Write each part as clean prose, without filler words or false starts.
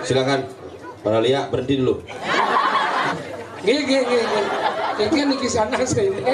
Silakan. Para Lia berhenti dulu. Gini. Ini kan di sana saya ini.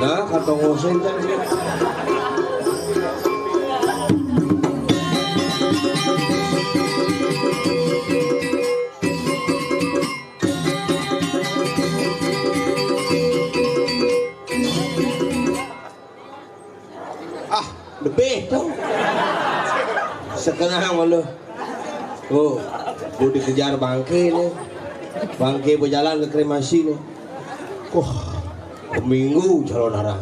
Nah, kantong ngosen kan. Lebih tuh sekarang malu oh gue dikejar bangke nih, bangke berjalan ke kremasi nih. Minggu calon arang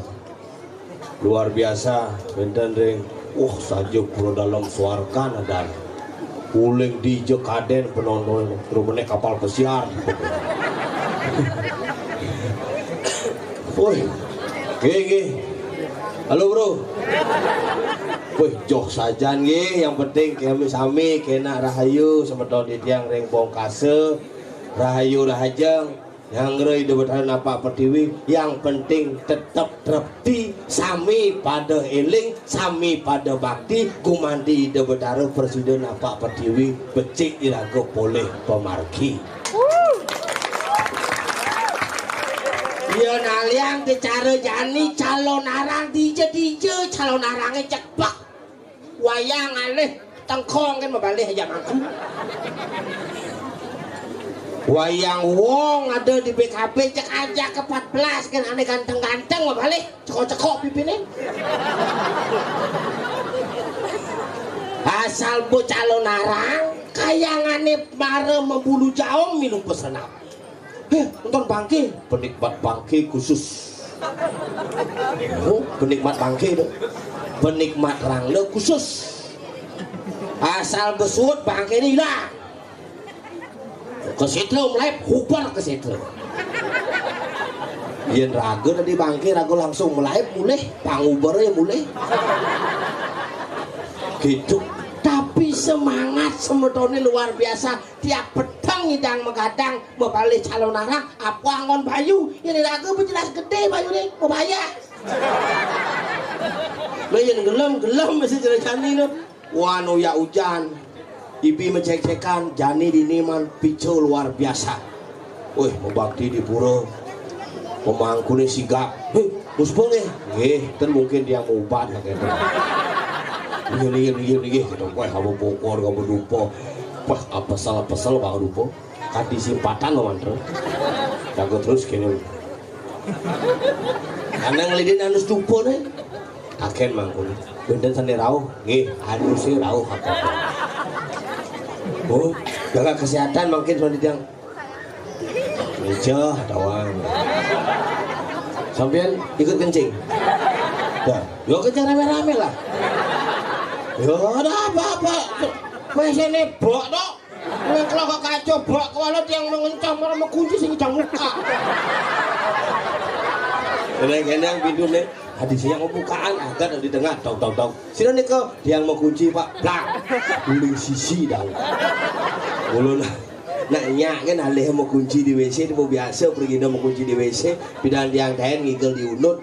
luar biasa benten ring saja pulau dalam suarkan ada uling di jekaden penonton terus kapal pesiar. Woi gege halo bro. Wih, jok saja nih, yang penting kami sami kena rahayu sama di tiang ring bongkase rahayu rahajeng yang ngeri debetan apa pertiwi, yang penting tetap terti sami pada eling sami pada bakti kumandi debetara presiden apa pertiwi becik irago boleh pemarki. Iya naliang dicara jani calon arang dije calon arangnya cepak wayang alih tengkong kan membalik aja mangku wayang wong ada di BKP cek aja ke 14 kan aneh ganteng-ganteng membalik cekok-cekok pipinin asal bu calon arang kayangannya mare membulu jauh minum pesenap. Nonton bangke, penikmat bangke khusus. Penikmat bangke itu, penikmat rangle khusus. Asal besut bangke ini lah. Ke situ mulai hubar ke situ. Yen raga tadi bangke raga langsung mulai panguber ya mulai gitu. Tapi semangat semetone luar biasa. Tiap petang hidang megadang bebalik calon arah apa angon bayu ini raga jelas gede bayu nih mau bayar lo yang gelem masih jelas jani no wano ya hujan ibi mencek-cekan jani di niman picu luar biasa. Wih membakti di pura pemangkunya sigap muspung kan mungkin dia mau ubat lah gitu gitu wah kamu pokor kamu lupa wah apa salah bang lupa kadi simpatan lo mantra jago terus gini karena ngelidin anus lupa nih aken mangkun benden sandi rauh anusnya rauh apa oh jaga kesehatan makin soal yang meja tawang sampean ikut kencing dah yo kencing rame-rame lah yo ada apa-apa masih nebok dok neng kalau ke kacau bak kewalat yang mengencang malah mengunci sing jam muka kadang-kadang pintu nih hadisnya mau bukaan agar di tengah tau sini nih kok yang mau kunci pak blak guling sisi dah ulun naknya kan alih mau kunci di WC itu mau biasa pergi mau kunci di WC bidang yang kain ngigel di unut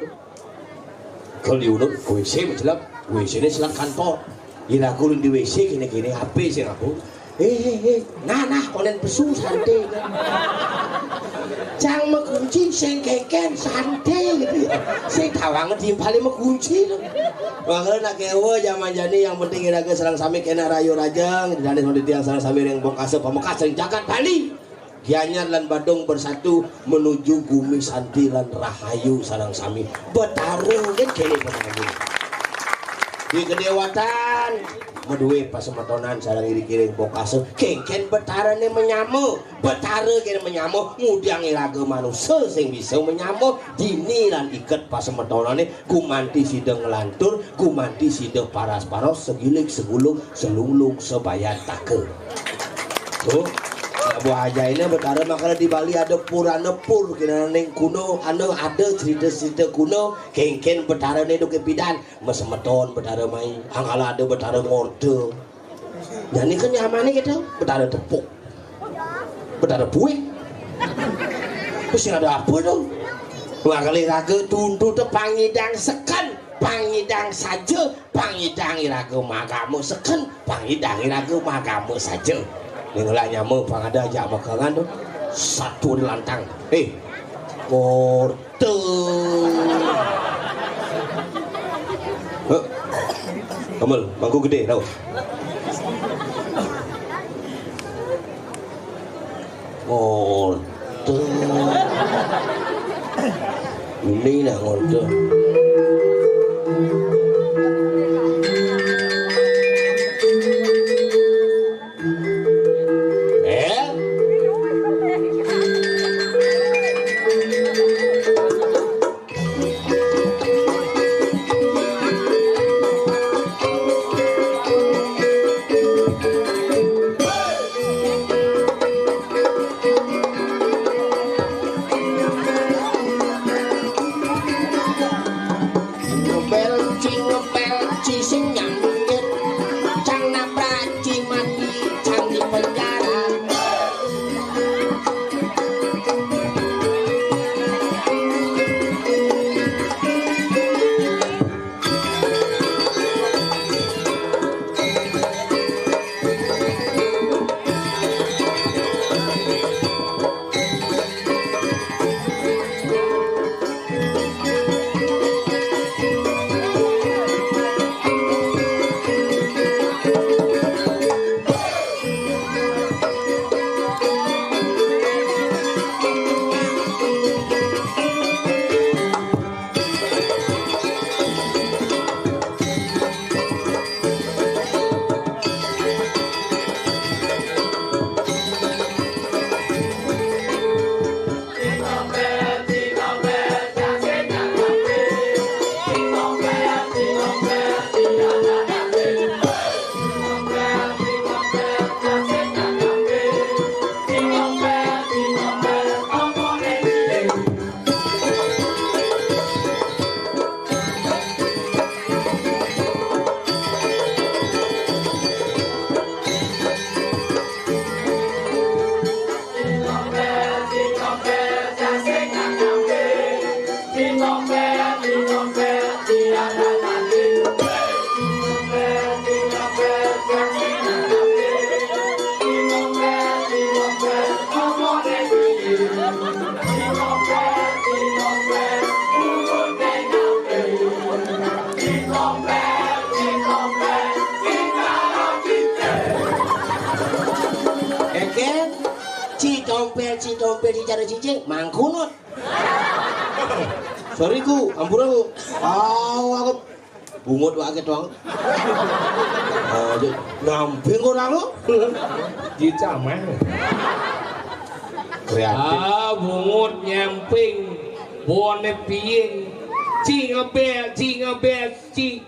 kalau di unut WC mencelap WC ini selak kantor gila aku di WC gini HP sih aku nah konen pesu santai jangan mengunci sing keken santai gitu ya sing tawang di paling mengunci makanya nak kewa zaman jani yang penting kita ke serang sami kena rayu rajang dan di tiang serang sami yang bongkase pemekas sering jagat Bali Gianyar lan Badung bersatu menuju Gumi Santi lan Rahayu sarang sami betarung kan kene betarung di kedewatan medue pas semetonan sarang iri-kiring bongkase kengken betarane menyamu betare kene menyamu ngudang iraga manusia sing bisa menyamu dini lan iket pas semetonane gumanti sideng ngelantur gumanti sideng paras-paros segilik segulung selulung sebayat take tuh buah aja ini betara makanya di Bali ada purana pur kena neng kuno ada cerita kuno kengken betara nih duke pidan mesemeton betara main angkala ada betara ngorde jadi kan nyamannya gitu betara tepuk betara buih terus ada apa dong makanya raga tuntu te pangidang sekan pangidang saja pangidang iraga magamu seken pangidang iraga magamu saja ngelak nyamu bang ada ajak makangan tuh satu di lantang ngorde Kamal mangku gede tau ngorde ini nak ngorde ci dompet ci cara cicing mangkunut. Sorry ku, ampun aku. Aku bungut wae doang. Ngamping ora lu. Dicamah. Kreatif. Bungut nyamping, bone piing, ci ngebel, ci.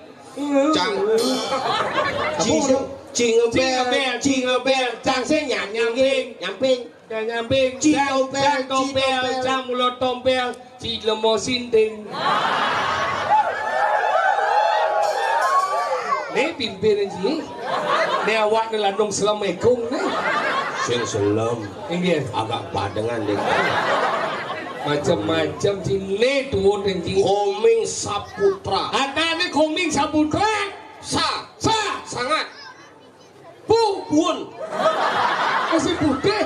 Cang. Ci ngebel, cang sing nyamping. Ci tompel, cang mulut tompel, ci lemo sinting. Nih pimpin aja. Nih awak nih landung selamekung nih. Sing selam. Ini Agak padengan deh. Macam-macam cine tuh nih. Koming Saputra. Ada nih koming Saputra. Sangat. Pun. Masih putih.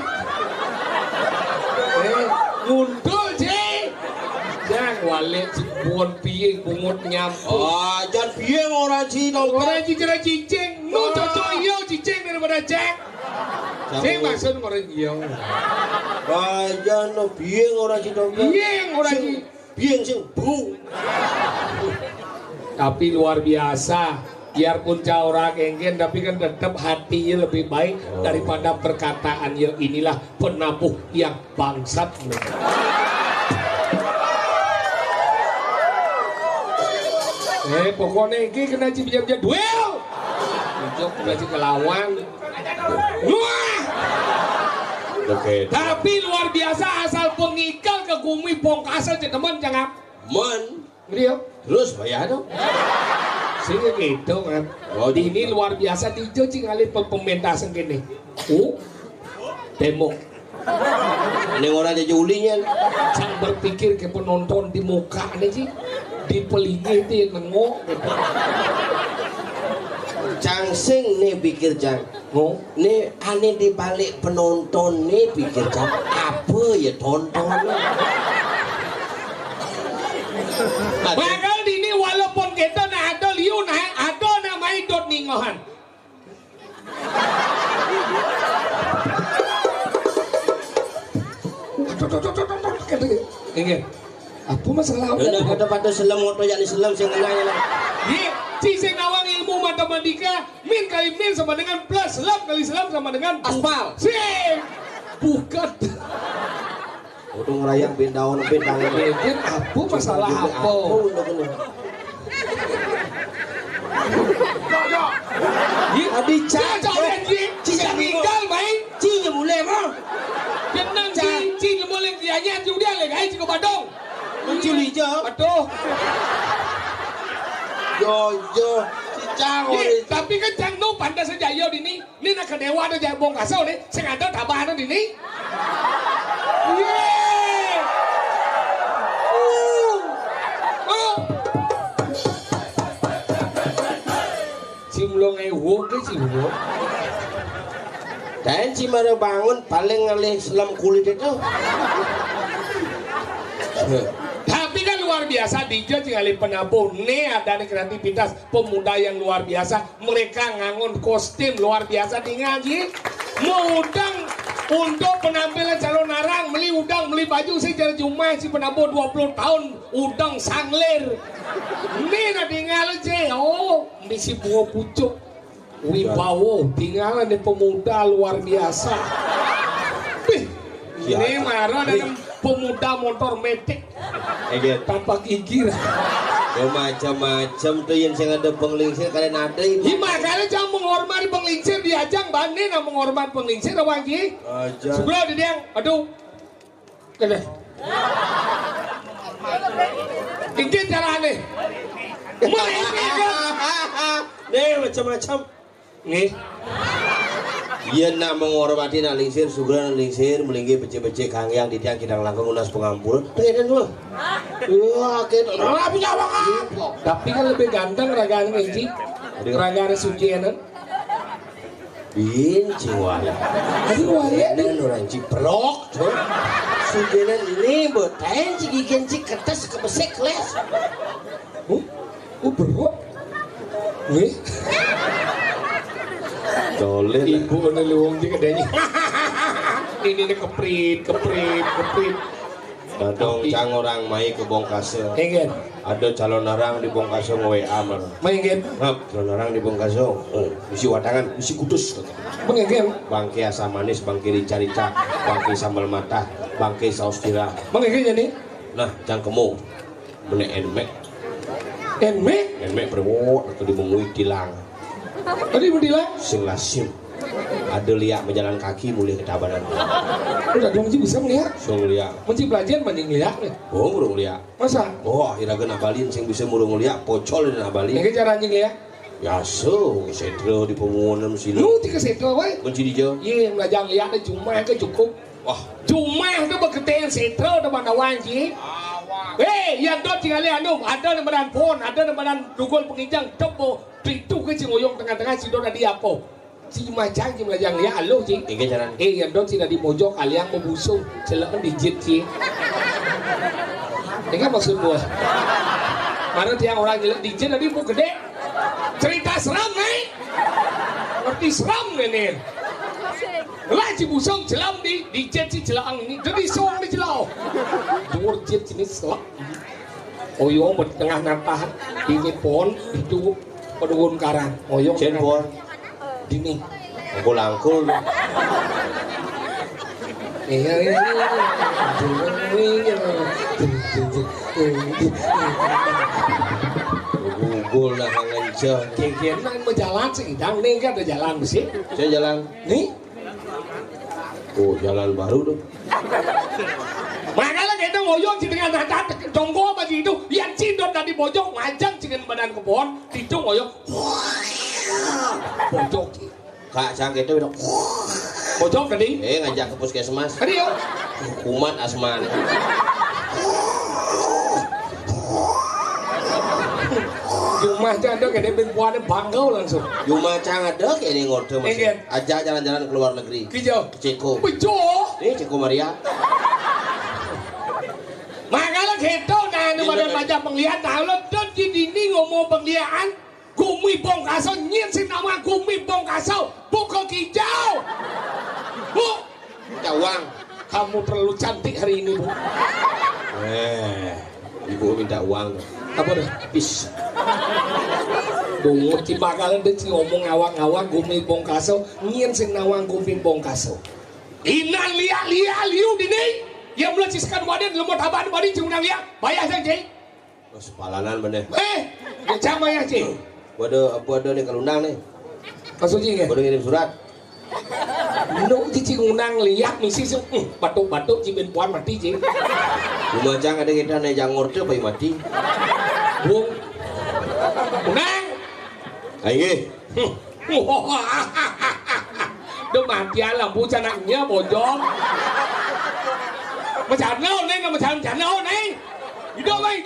Ngundul sih. Jangan walik si buon piye bungut nyampung. Jangan piye orang ci dompet. Orang cicing. Nu cocok iyo cicing daripada ceng. Saya maksud orang iyo. Jangan piye orang ci dompet. Iya orang ci. Piye sing bu. Tapi luar biasa. Biarpun caura kengken tapi kan tetap hatinya lebih baik daripada perkataannya. Inilah penabuh yang bangsat. Pokoknya ini kena cip-cip duel. Itu kena cip kelawan. Wah! Okay. Tapi luar biasa asal pengikal ke Gumi Bongkasel teman jangan. Beliau Terus bayar dong. sehingga gitu kan. Ini luar biasa dijo cing alih pementasan gini. Demo. Ini orang aja ulinya. Sang berpikir ke penonton di muka nih sih, di pelingi itu yang nengok. Cang sing nih pikir cang. Nih aneh di balik penonton nih pikir cang. Apa ya tonton? Bakal ini walaupun kita nah ada liu nah ada namanya dot ningohan. Ingin apa masalah? Ada pada selam moto yang selam sing kenanya lah. Iya, si nawang ilmu matematika min kali min sama dengan plus selam kali selam sama dengan Aspal. Sih, bukan. Udah ngerayang bintang Mungkin apa masalah apa? Adi cak, Cica tinggal baik. cinya mulai mah. Kenang cica boleh dianya tu dia lagi hai cica badong. Cili je. Aduh. Yo, cicang Tapi kan cang no pantas saja yo dini. Ni nak kedewa ada jabong kasau ni. Saya ada tabahan dini. Cimlong ewo ke cimlong. Dan cimara bangun paling ngalih selam kulit itu. Tapi kan luar biasa Dijo tinggalin penabuh. Nih ada nih kreativitas pemuda yang luar biasa. Mereka ngangon kostum luar biasa di ngaji. Mau udang untuk penampilan calon narang, beli udang, beli baju saya cuma si penabuh 20 tahun udang sangler. Ini nak tinggal aja, misi bunga pucuk, wibawa, tinggalan di pemuda luar biasa. Ini marah dengan pemuda motor metik, tanpa gigi. Macam-macam tuh yang saya ada penglingsir kalian ada itu. Makanya jangan menghormati penglingsir diajang banding nak menghormati penglingsir apa lagi? Sebelah dia yang, aduh, kena. Ini cara aneh. Nih macam-macam. Nih. Ia nak menghormati nak lingsir, sugera lingsir, melinggi becek-becek kang yang di tiang kidang langkung unas pengampur. Pengen dulu. Wah, kita rapi jawab apa? Tapi kan lebih ganteng ragaan ini. Ragaan suci kan? Binci wala. Aduh wala. Dan orang ciprok, tuh. Sujenan ini betain si gigian si kertas kebesek les. Bro. Nih. Ibu ini luang juga deh. ini keprit. Dadong cang orang mai ke Bongkase. Engen. Ada calon orang di Bongkase nge-WA mah. Mengen. Calon orang di Bongkase. Oh, isi wadangan, isi kudus. Mengen. Bangke asam manis, bangke rica-rica, bangke sambal mata, bangke saus tiram. Mengen jadi. Nah, cang kemo. Mene enmek. Enmek perwo atau dimengui tilang. Tadi mendilang. Sing lasim. Ada liak berjalan kaki mulai ke tabanan. Udah dong sih bisa melihat. Sing liak. Menci pelajaran mending lihat nih. Oh, murung liak. Masa? Oh, irageun abalin sing bisa murung liak pocol dan abalin. Yang cara anjing lihat. Ya so, setro di pemungunan sini. Lu tiga setro wae. Kunci di jauh. Iya, ngajang lihat ke cuma ke cukup. Wah, Cuma itu beketean setro udah mana wanji. Yang dot tinggal lihat ada nemenan pon, ada nemenan dugol pengijang topo. Itu ke cingoyong tengah-tengah si dona dia apa? Si macang si ngajang lihat lo sih. ini jalan. Yang dot sih di mojok aliang membusung, celakan dijit sih. Ini kan maksud gua. Mana tiang orang jelek dijit tadi mau gede. Cerita seram nih. Ngerti seram nih. Lah Cibusong jelam di jet si jelang ini jadi song di jelau. Dur jet sini selak. Oyong bertengah natah di pon itu pedun karang. Oyong Jen pon. Dini. Aku langkul. Gugul lah ngenceh. Kengkian nang berjalan sih, dang nih kan ada jalan besi. Saya jalan. Nih, Oh, jalan baru tuh. makanya kita ngoyong di tengah natah tonggo bagi itu yang cindot tadi bojong ngajak dengan badan kebon itu ngoyong. Bojong. Kak cang itu udah. Bojong tadi. Ngajak ke puskesmas. Tadi yo. Kumat asman. Rumah aja ada kayak perempuan bangau langsung. Cuma cang ada kayak ini ngorde masih. Ajak jalan-jalan ke luar negeri. Kijau. Ke Ceko. Bejo. Ini Ceko Maria. Makanya gitu nah ini badan baca penglihat nah lo dan di dini ngomong penglihat Gumi Bongkaso nyin si nama Gumi Bongkaso buka kijau. Bu. Cawang. Kamu terlalu cantik hari ini, Bu. Ibu minta uang. Apa dah? Pis. Dungu ci bakalan deh si ngomong awang-awang Gumi Bongkaso nyin sing nawang Gumi Bongkaso. Inan liu dini. Yang mulai ciskan wadah lemot haban badi cunang liat bayar saja. Sepalanan bener. Macam bayar cing. Bodoh nih kalundang nih. Masuk cing ya? Bodoh ngirim surat. Nung cing unang liat misi sih batuk-batuk cing puan mati cing. Lumajang ada kita nih jangur tuh bayi mati. Buang. Unang. Ayo. Udah mati alam bu canaknya bojong. Macam neng, macam neng. Hidup bang.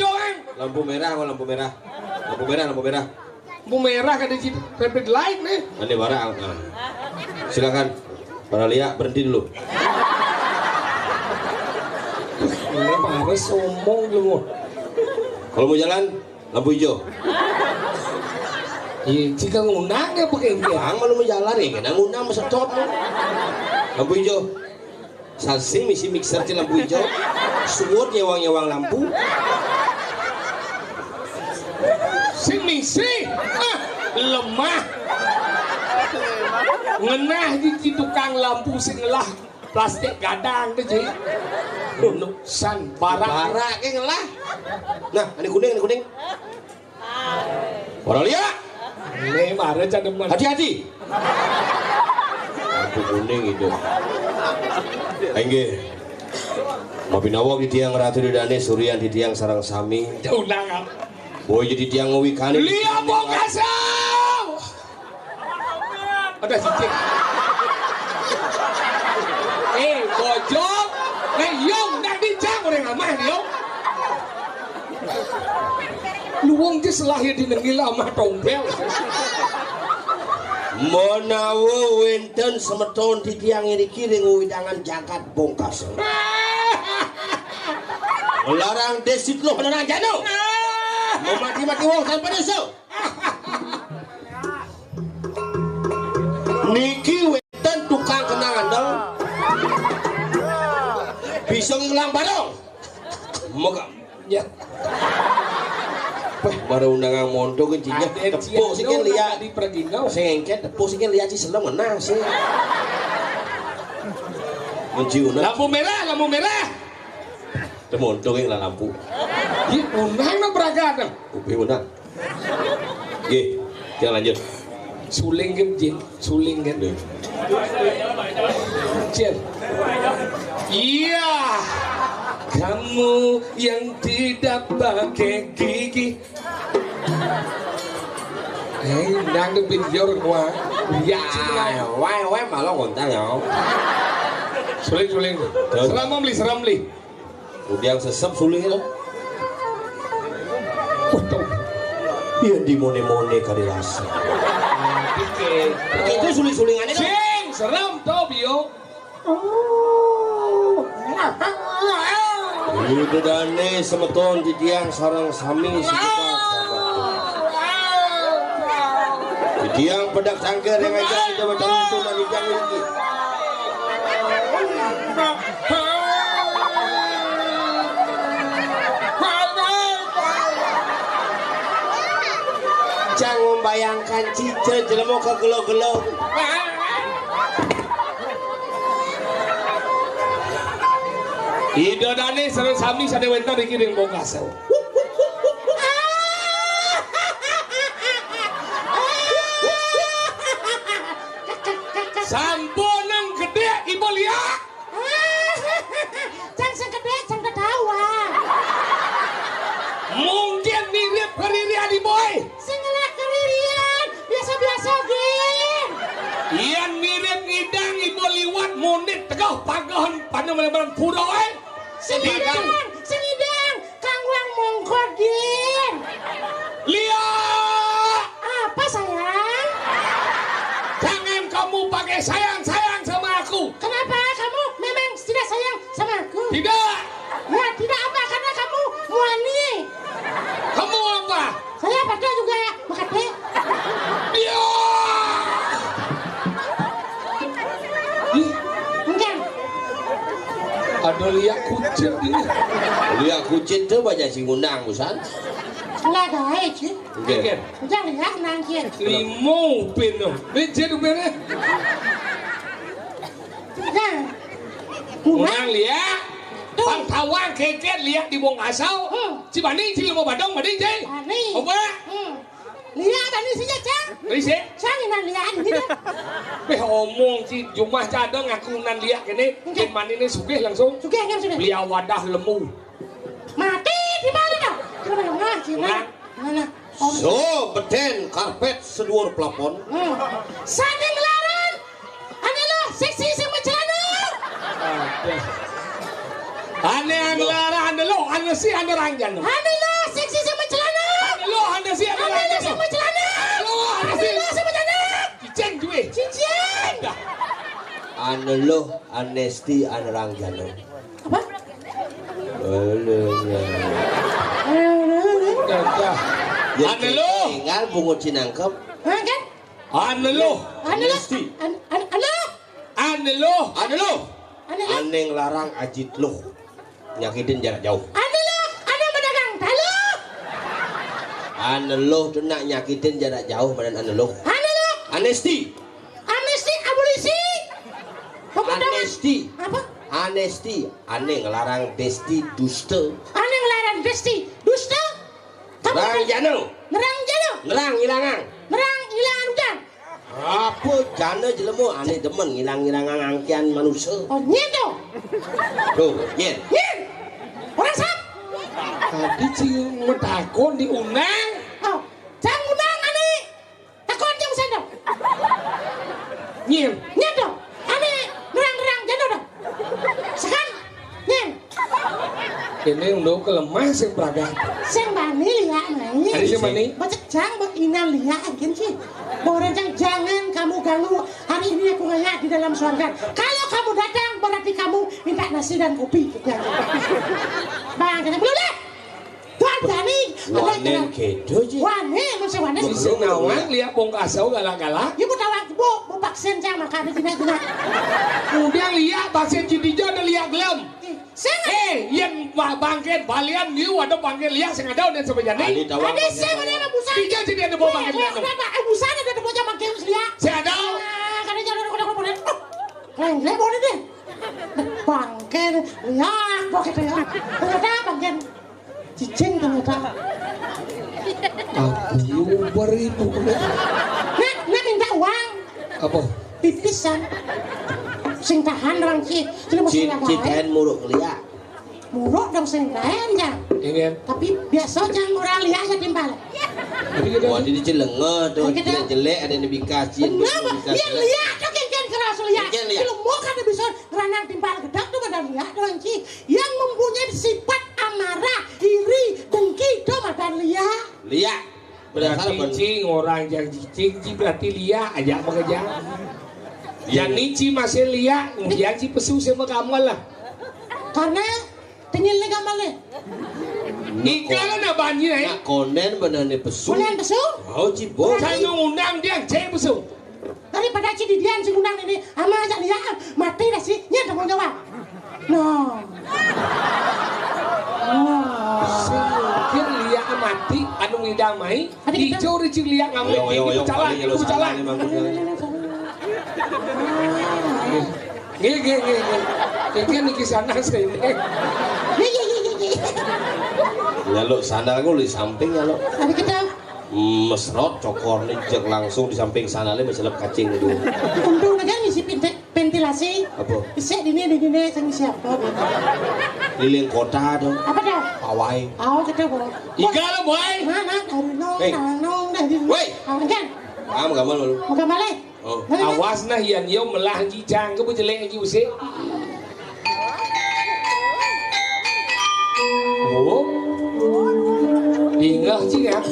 Lampu merah. Lampu merah. Lampu merah kan di traffic light nih. Ane barang. Nah. Silakan. Para lihat berhenti dulu. Ini harus sombong lu. Kalau mau jalan, lampu hijau. Iya, jika ngundang ya pakai ini. Bang, malu mau jalan ya, kena ngundang masa top. Lampu hijau. Salsing misi mixer di lampu hijau. Sumur nyewang lampu. Si misi, lemah. Ngenah di tukang lampu sing lah plastik gadang tuh sih. Nuksan barak Kayak ngelah. Nah, ini kuning. Para lihat. Ini marah cademan. Hati-hati. Lampu kuning itu. Engge. Mapinawak di tiang Ratu Didane Suryan di tiang Sarang Sami. Unang. Boy jadi tiang ngewikani. Lihat Bongkaso. Ada cicing. Bojong. Yong, nak bincang orang amah yong. Luang je selahir di negeri lama tombel. Menawa wenten semeton di tiang ini kiri widangan jagat Bongkaso. Melarang desit lo penerang jano. Mau mati-mati wong tanpa dosa. Niki wenten tukang kenang andal. Bisa ngelang barong. Moga. Ya. Wah, baru undangan mondo kencinya. Tepuk sih kan lihat di perginau. Saya engket tepuk sih kan lihat sih selam mana sih. Menciuna. Lampu merah, lampu merah. Mondo yang lampu. Di unang na beragam. Upi unang. Ye, kita lanjut. Suling kan, suling kan. Cil. Iya. Kamu yang tidak pakai gigi. Đang được bình vô rồi qua. Dạ chứ này. Why malah ngontak ya. Suling. Seram li. Udah yang sesep suling itu. Waduh. Iya di mone kali rasa. Itu suling-sulingannya kan? Sing, seram tau bio. Itu dane semeton di tiang sarang sami sekitar. Di tiang pedak cangkir yang aja kita baca itu dari tiang ini. Jangan membayangkan cice jelemo ke gelo-gelo. Ida dane sareng sami sadewenta dikiring bongkasau. Sampunang gede ibu lihat. Cang segede cang ketawa. Mungkin mirip keriri adi boy. Singela keririan biasa-biasa gen. Ian mirip ngidang ibu liwat munit tegah pagahan pandang bener-bener pura eh. Sengidang, Kang Wang mongkot gen. Lihat. Apa sayang? Jangan kamu pakai sayang sama aku. Kenapa kamu memang tidak sayang sama aku? Tidak. Ya tidak apa karena kamu muani. Kamu apa? Saya pada juga makate. Dia. Enggak. Ada lihat kucing ini. Lihat kucing tuh banyak sing undang busan. Enggak ada aja. Oke. Udah lihat nangkir. Limo pino. Becet pino. Nah. Unang lihat. Pangtawang keket lihat di bong asau. Cibani cilimo badong bading jeng. Ani. Apa? Lihat ani sih cang. Risi. Sanginan lihat ini dah. Beh omong ci jumah cadang aku nan lihat kene. Ken mani ini sugih langsung. Sudah kan sudah. Beliau wadah lemu. Mati di mana dah? Coba dong nah, Cina. Mana? So, beten karpet seduar plafon. Sanding laran. Ane lo seksi sama celana. Ane anglara ane lo ane si ane rangjan. Ane lo seksi sama celana. Ane lo ane si ane Ane lo rangjan. sama celana. Lo ane Ane si lo sama celana. ciceng duwe. Cincin. Ane lo anesti ane rangjana. Apa? Ane lo. Tinggal bungut cinangkep. Hah kan? Ane lo. Ane lo. Anesti. Ane lo. Ane lo. Ane lo. Ane lo. Ane ngelarang ajit lo. Nyakitin jarak jauh. Ane lo. Ane pedagang talu. Ane lo tuh nak nyakitin jarak jauh badan ane lo. Ane lo. Anesti. Amnesti abolisi. Pemuda. Anesti. Apa? Anesti. Ane ngelarang desti dusta. Ane ngelaran desti. Dusta. Rangjana. Nerang jano. Ngerang ilangang. Nerang hilangan hujan. Apa jana jelemu ane demen ngilang-ngilangan angkian manusia. Oh nyeto. Tuh, yen. Nyen. Orang sap. Tadi cium medakon di unang. Oh, jangan undang ane. Takon jeng sendok. Nyim. Nyeto. Ane nerang jano dong. Sekan. Nyen. Ini untuk kelemah sing praga. Sing bani lihat nanya. Hari sing bani. Bacak jang bak inan lihat kan sih. Borang jangan kamu ganggu. Hari ini aku ngeliat di dalam surga. Kalau kamu datang berarti kamu minta nasi dan kopi. Bang, kita belum deh. Tuan Dani. Wanen kedo je. Wane, masih wane. Si sing nawang lihat bong kasau galak-galak. Ibu tawak bu vaksin jang maka ada tidak. Kemudian lihat vaksin Cidijo dan lihat gelem. Si yang bangkit balian new ada bangkit liang sing ada dan sebagainya. Ali tawang. Ada sih mana busan. Tiga jadi ada bawa bangkit liang. Kenapa? Busan ada bocah bangkit dia. Saya ada. Karena jangan ada boleh. Leng boleh deh. Bangkit liang bangkit ya. Ternyata bangkit cicing ternyata. Aku beribu. Nak minta uang. Apa? Pipisan. Sing tahan orang ki. Jadi mesti Citahan muruk liak. muruk dong sing kaen jang. Ingin. Tapi biasa jang orang lihat saya timbal. Wah di celenge tuh jelek ada yang dikasih. Kenapa? Dia lihat tuh kan keras lihat. Kan lihat. Kalau mau kan bisa ranang timbal gedak tuh pada lihat orang ki yang mempunyai sifat amarah, iri, dengki itu pada lihat. Liak. Berarti cing orang yang cing berarti lihat aja bekerja. Yang nici masih lihat, yang ci pesu sama kamu lah. Karena tinggalnya gamalnya. Iklan na banjir eh. Nak konden bener nih pesu. Kulian pesu? Oh cibol. Saya undang dia cek pesu. Daripada ci didian si undang ini, ama aja lihat mati dah sih, nyet mau jawab. No. Mungkin lihat mati, anu ngidamai, hijau ricik lihat ngambil itu jalan, itu jalan. Gini. Kayak nih kisana saya ini. Ya lo sana aku di samping ya lo. Tapi kita Mesrot cokor nih jek langsung di samping sana le meselep kacing itu. untung aja ngisi ventilasi. Apa? Bisa di sini sang siapa? Liling kota dong. Apa dah? Pawai. Oh kita boleh. Iga lo boy. Mana dari nong dari. Woi. Awak kan? Kamu gamal lo. Mau kemana? Oh. Awas nah yan yo melah jijang ke jelek lagi usik. Oh. Ingat sih ya.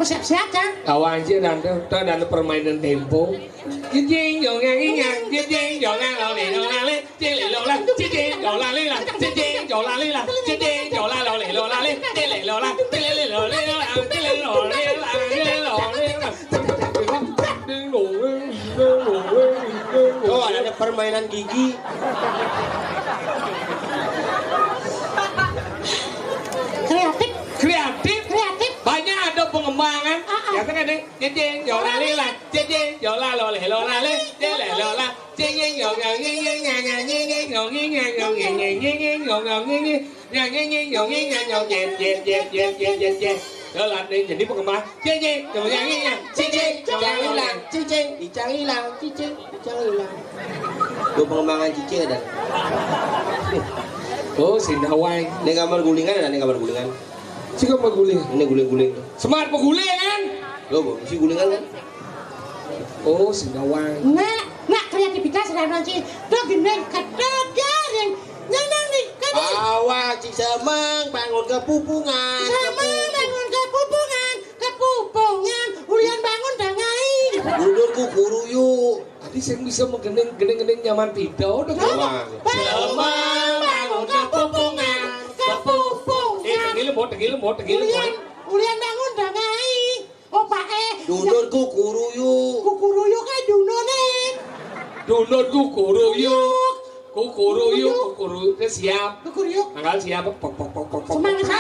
Siap-siap kan? Kawan sih dan permainan tempo. Jijing jongang jijing jongang lali lali jili lola jijing jongali lah jijing jongali lah jijing jongali lali jili lola jili lola jili lola. Oh ada permainan gigi. Kreatif. Kreatif. Banyak ada kata kan jeng yo la le la jeng yo la lo le lo la jeng yo đó là đi jadi penggemar cing jangan hilang jangan hilang cing jangan hilang Tuh pengembangan cicing ada. oh sindawai Ini kamar gulingan ada, ini kamar gulingan. sih kamar guling Ini guling-guling. smart peguling kan Lo isi gulingan kan? oh sindawai Nak kreativitas dan nanti tuh gini kadang-kadang nyanyi nih kadang Awak Cik Semang bangun kepupungan. sama bangun kepupungan ulian bangun dangai Gurudurku kuruyuk. tadi saya bisa menggendeng nyaman tidak udah Semang. Semang bangun kepupungan tegil ulian bangun dangai opa Dudurku kuruyuk. kukuruyuk kayak dunone dunut kukuruyuk siap kukuruyuk tanggal siap semangat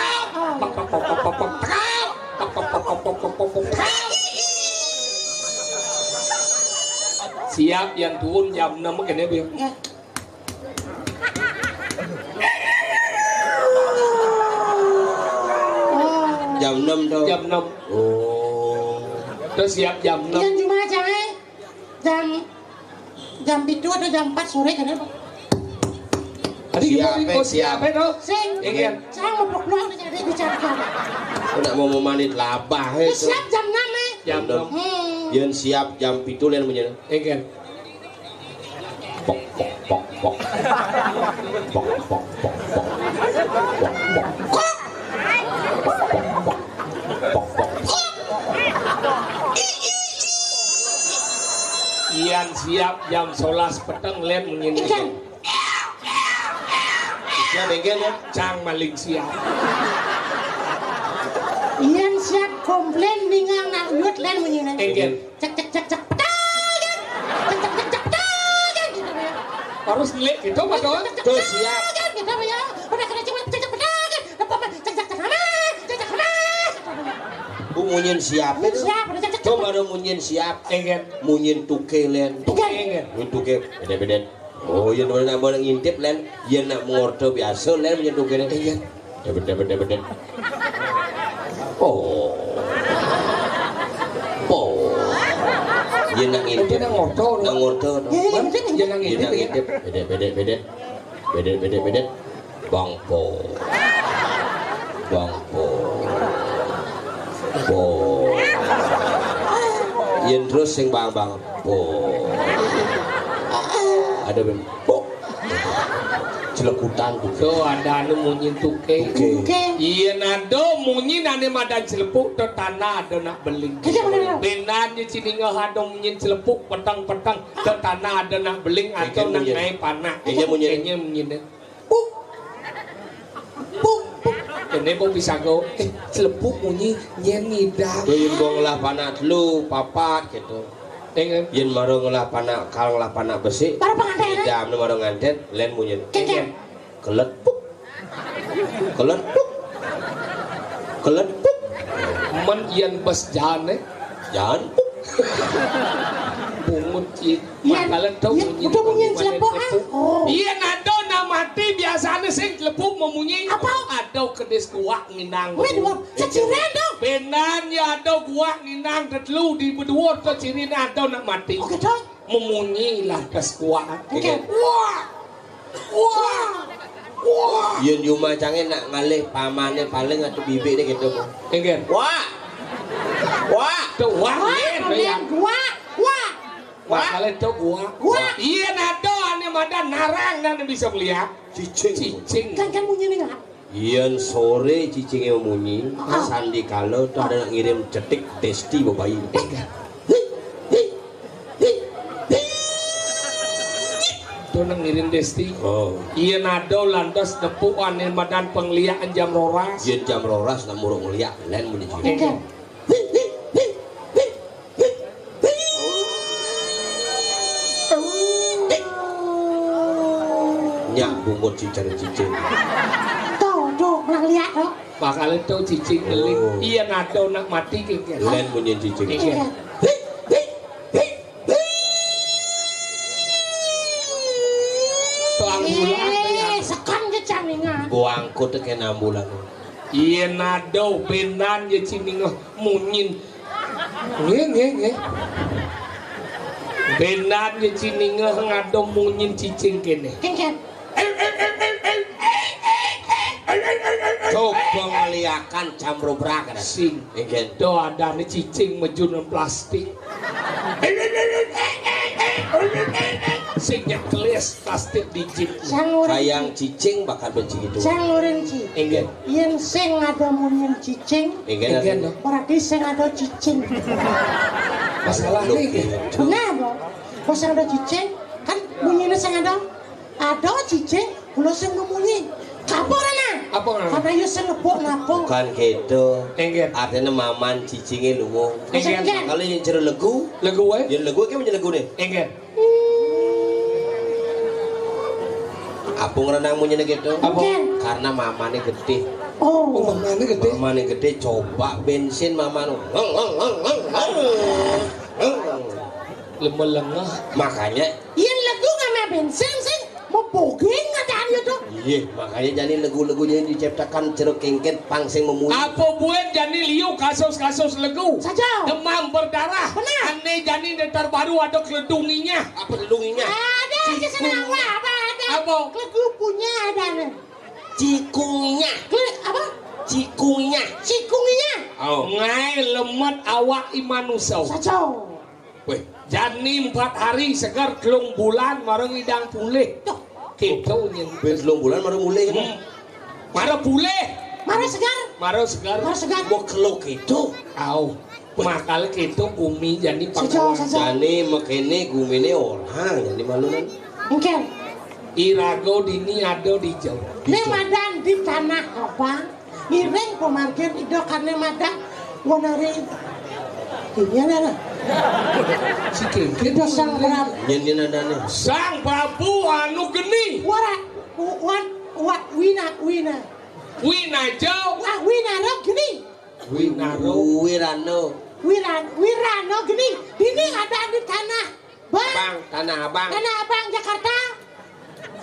siap yang turun jam 6 kene biar Jam 6 tuh. jam 6 Oh. terus siap jam 6 yang cuma jam itu atau jam 4 sore kenapa tadi kita siap tuh sing ingin saya mau blok-blok jadi bicarakan Udah mau memanit labah itu. siap jam 6 jam 6 Yen siap jam 7 len menyen. ingin Pok. Ian siap jam 11 petang len menyin Ya bengkel ya. cang maling siap Ian siap komplain ningang nak yut lain menyinan. ingin Cek petagan. Cek petagan. harus ngelik gitu Pak Don Tuh siap. Kita ya. Udah kena cek petagan. Apa cek sama. Bu munyin siap itu. Siap, udah cek. Coba ada munyin siap. ingin Munyin tuke len. ingin Munyin tuke beda-beda. Oh, yen nak boleh ngintip len, yen nak mengorder biasa len munyin tuke len. ingin Beda-beda. Oh. Yen nak ngintip. Yen nak ngorder. Nak ngorder. jangan Yen nak ngintip ngintip. Beda-beda. Bangpo. Yen terus sing bang po. Ada ben po. Celekutan tuh. tuh ada anu munyin tuke iya nado munyin ane madan celepuk to tanah ada nak beling benan je cini ngahado munyin celepuk petang-petang to tanah ada nak beling atau nak naik panah Kayaknya munyin ini kok bisa go celepuk munyin nyen ngidam Yen bong lah panak telu papat gitu. ingin Yen maro ngelah panak kal ngelah panak besi. Para pengantin. Jam maro nganten len munyin. Kek. Kelepuk. men yen bes jane Jangan. bungut ci makalan tau munyin udah munyin celepuk. iya nado mati biasanya sing lepuk memunyi Apa? ada kedes kuak nginang Waduh, ceciren dong. benan ya ada kuak nginang tetelu di berdua to cirin ada nak mati Oke dong. memunyi lah kes kuak Oke. wah Yen cuma cangen nak ngalih pamane paling atau bibik deh gitu. ingin Wah. tuh wah Kalian gua. makalan tuh kuak iya nado ane madan narang dan bisa melihat cicing Kan munyi nih enggak? Yen sore cicingnya munyi, sandi kalau tuh ada yang ngirim cetik Desti bayi. tuh nang ngirim Desti Oh, iya nado lantas nepuk ane madan pengliaan jam roras yen jam roras nak murung ngeliat, lain muni cicing. Oke. Nyak bungut cicing. Tuh, nang lihat tuh. bakal itu cicing ngeling. Iya nado nak mati kengken. Len bunyi cicing. Kengken. Sekan ke caningan. Buangku teh kena ambulan. Iya nado benan ye cining munyin. Nge. Benan ye cining ngado munyin cicing kene. Kengken. Coba ngeliakan camrobrak ada Sing. Ingen. Do ada nih cicing mejunan plastik. Sing nyekles plastik digit. Sayang cicing bakal benci gitu. Sangurin ci. Enggak. Yen sing ada munyin cicing. Ingen. Berarti sing ada cicing. Masalah nih. Kenapa? Kok sing ada cicing? Kan bunyinya sing ada. Ada cicing, kula sing ngemunyi. Kapurana. Apa ngene? Karena yo sing ngebuk napung. Bukan gitu. Enggak. Artinya maman cicingnya lungo. Enggak. Kalau yang cerita legu, Legu wae. yang legu kan punya legu nih. Enggak. Apung renang punya gitu. Apa? Karena mamanya gede. Oh, Oh. mana gede? Mamanya gede, coba bensin mama nu. Lemah-lemah. Makanya, Yen legu ngame bensin sing mau bogeng ngadaan itu. iya, makanya jadi legu-legunya diciptakan ceruk kengket pangsing memuji. Apa buat jani liu kasus-kasus legu? Saja. Demam berdarah. Benar. Aneh jani terbaru ada keledunginya. Apa lelunginya? Ada aja senang apa ada. Apa? Legu punya ada nih. Cikungnya, Apa? cikungnya. Cikunginya. Oh, Ngai lemet awak imanusau. Saja. weh, Jani 4 hari segar telung bulan marang idang pulih. Tuh. Gitu nyen. belum bulan baru mulai kan? Mara pulih. Mana segar? Mara segar. Mana segar? Mau kelok itu. Au. Makal gitu bumi jadi Saja, pangkalan. saja. Jadi makanya gumine orang jadi malu kan? Mungkin. Irago dini ado di jauh. Nih madan di tanah apa? Ireng pemarkir itu karena madan wanari. Iya lah. Si kengke Itu sang Prabu. Nyanyian ada nih. Sang Prabu anu geni. Wina. Wina jauh. Wina ro gini. Winaro. Wirano. Wirano gini. Ini ada di tanah. Abang, Tanah Abang. Tanah Abang Jakarta.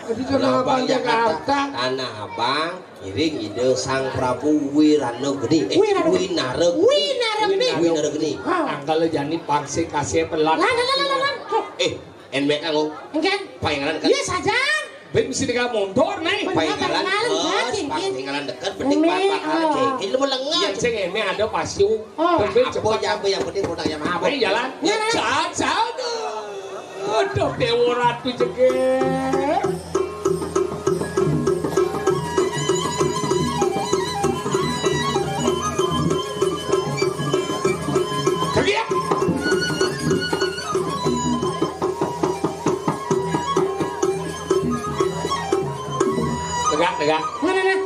Di Tanah Abang Jakarta. Tanah Abang. Iring ide Sang Prabu Wirano Gede. Wirano. Winaro. Winaro gini. Winaro Gede. Tanggal jani pangse kasih pelat. Lan. NBK ngomong. Enggak. Palingalan kan? Iya saja. Ben mesti dekat motor nih. Palingalan terus. Palingalan dekat. Penting bakal kek. Ini mau lengah. Yang saya eme ada pasiu. Oh. Ben Apa yang penting produk yang mahal. Ayo jalan. Caca. Aduh Dewa Ratu jeger. Kerja. Tegak. Mana?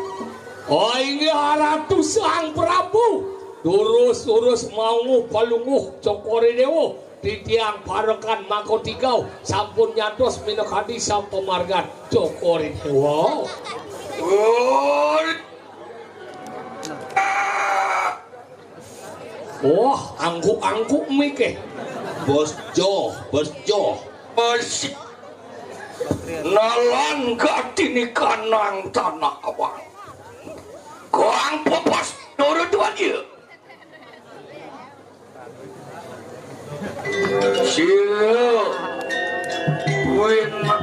Oh ini Ratu Sang Prabu. Urus mau palunguh cokore dewo di tiang parekan makotigau sampun nyatos minakadi sang pemargan cokore dewo. Wah, angkuk mike. Bos Jo. Nalan gatini kanang tanah abang. Koang popos nurut dua dia. Sila wina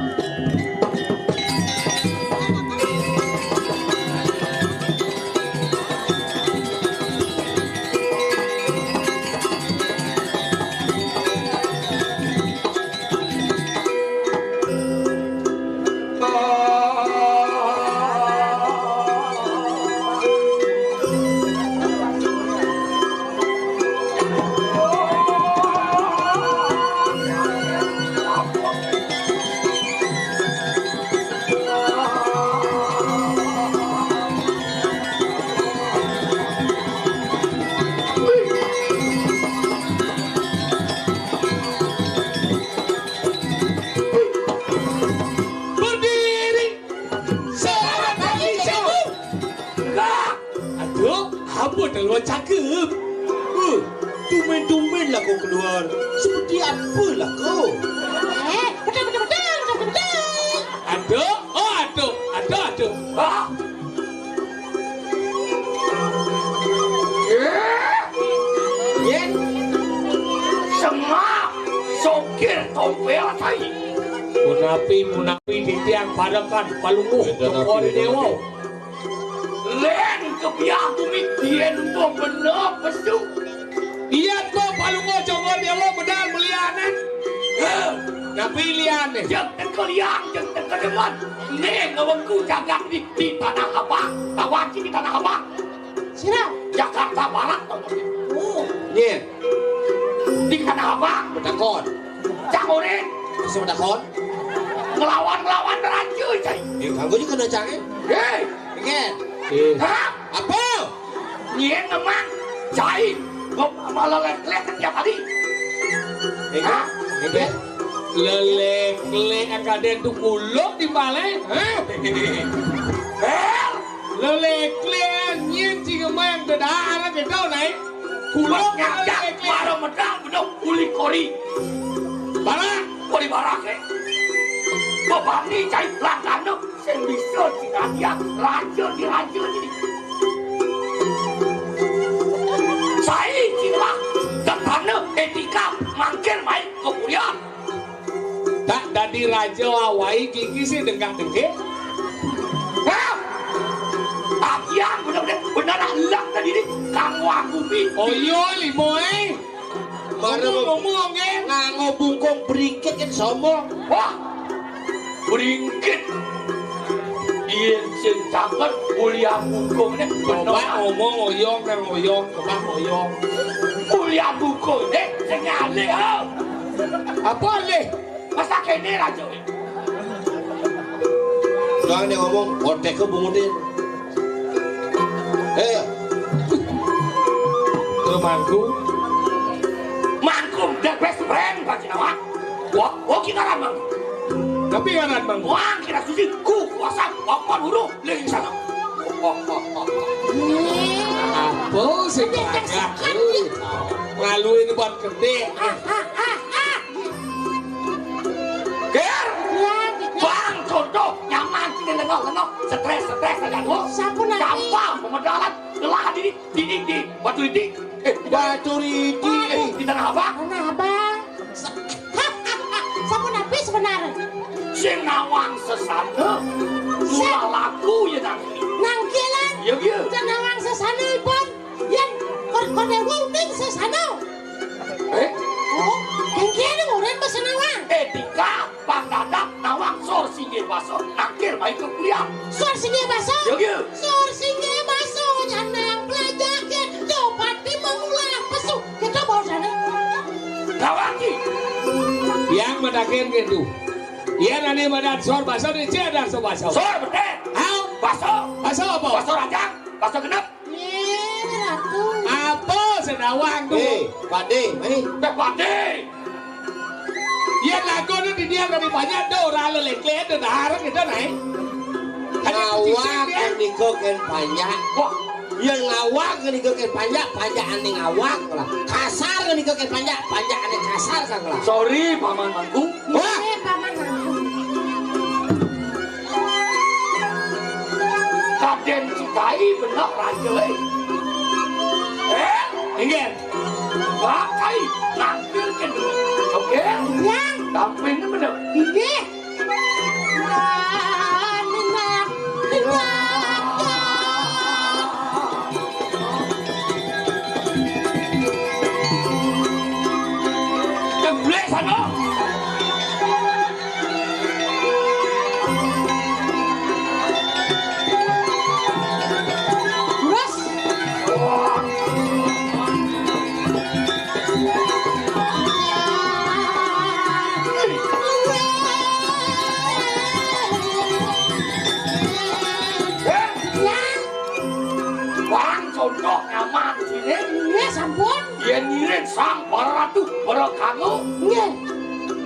cakep. Tumen-tumen lah kau keluar. Seperti apalah kau? Betul. Aduh, oh aduh. Ah. Yen, Semua sokir tompel tai. Munapi di tiang padakan palungguh kori dewa. Len kebiak bumi dien mo bener pesu. Iya kok palungguh coba dewa bedal melianan. Napi liane. Jeng tekeliang, jeng tekedeman. Neng ngewengku jagak di Tanah Abang. Tawaci di Tanah Abang. Sira. Jakarta Barat. Yen, Di Tanah Abang. betakon. Jangonin. Bisa betakon? Ngelawan raja cai. Kanggo juga kena canggih. Hei. Yen, Hah? apa? Nien ngemang. Cai. Ngop malah lek tiap hari. Hah? Yen, Lelek akaden tu kulok di balai. Lelek nyen jika main dedara ke tau naik. Kulok Ngajak para medang bedok uli kori. Barak. Kori barak eh. Bapak ni cai langkano. Sen bisa jika dia raja ini. Saya jika ketana etika mangkir main kemuliaan. Tak dari raja awai gigi sih dengkak-dengkik. Hah? Tagihan benar hilang tadi ni. Kamu aku pi. Oh iya limoy. Baru Ngomong kan. nganggo bungkung beringkit kan sombong. Wah, beringkit. Ien sing cakep kuliah hukum ni. Coba ngomong oyong dan oyong. Coba oyong. Kuliah hukum ni. Sing alih ha. Apa leh? Masa kene raja ni. Jangan dia ngomong, otek ke bungudin. Temanku. Mangkum the best friend Pak Cinawa. Wah, kita kan mangkum. Tapi ngaran bang. Wah, kita suci ku kuasa apa huru lagi sana. Apa sih kagak? Ngaluin buat gede. Ger, bang contoh nyaman sini lengok stres aja gua. Sampun nanti. Gampang pemedalan gelah di batu ini. Batu riti. Di tanah abang. Mana abang? Sampun nabi sebenarnya. Sing nawang sesana. Mula laku ya nanti. Nangkilan. Ya. Cenawang sesana pun. Yang kode wuding sesana. Oh, kengkiri ngurin besenawang. Etika pandadak nawang sor singgih baso akhir baik ke kuliah. Sor singgih baso. Ya. Sor singgih baso. Nyanang pelajakin. Jopati mengulang pesu. Kita bawa sana. Nawangi. Yang medakin gitu. Iya nanti medat sor baso di ada so baso. Sor bener. Hau Baso. baso apa? Baso rajang. Baso genep. Ratu. Apa senawang tu? Pade, mari. Pade. Iya lagu tu di dia dari banyak do rala leklet dan harap kita naik. Ngawak kan dikoken banyak. Wah. Yang ngawak kan dikoken banyak ane ngawak lah. Kasar kan dikoken banyak ane kasar kan lah. Sorry paman mangku. Wah, Paman aku. Kaden citai bener raja. Ingat. Bakai nampil ke dulu. Oke? Yang. Tampilnya bener. Ini. Jemblek sana. Contoh nyaman sini. Iya sampun. Dia ngirit sang para ratu, para kamu. Iya.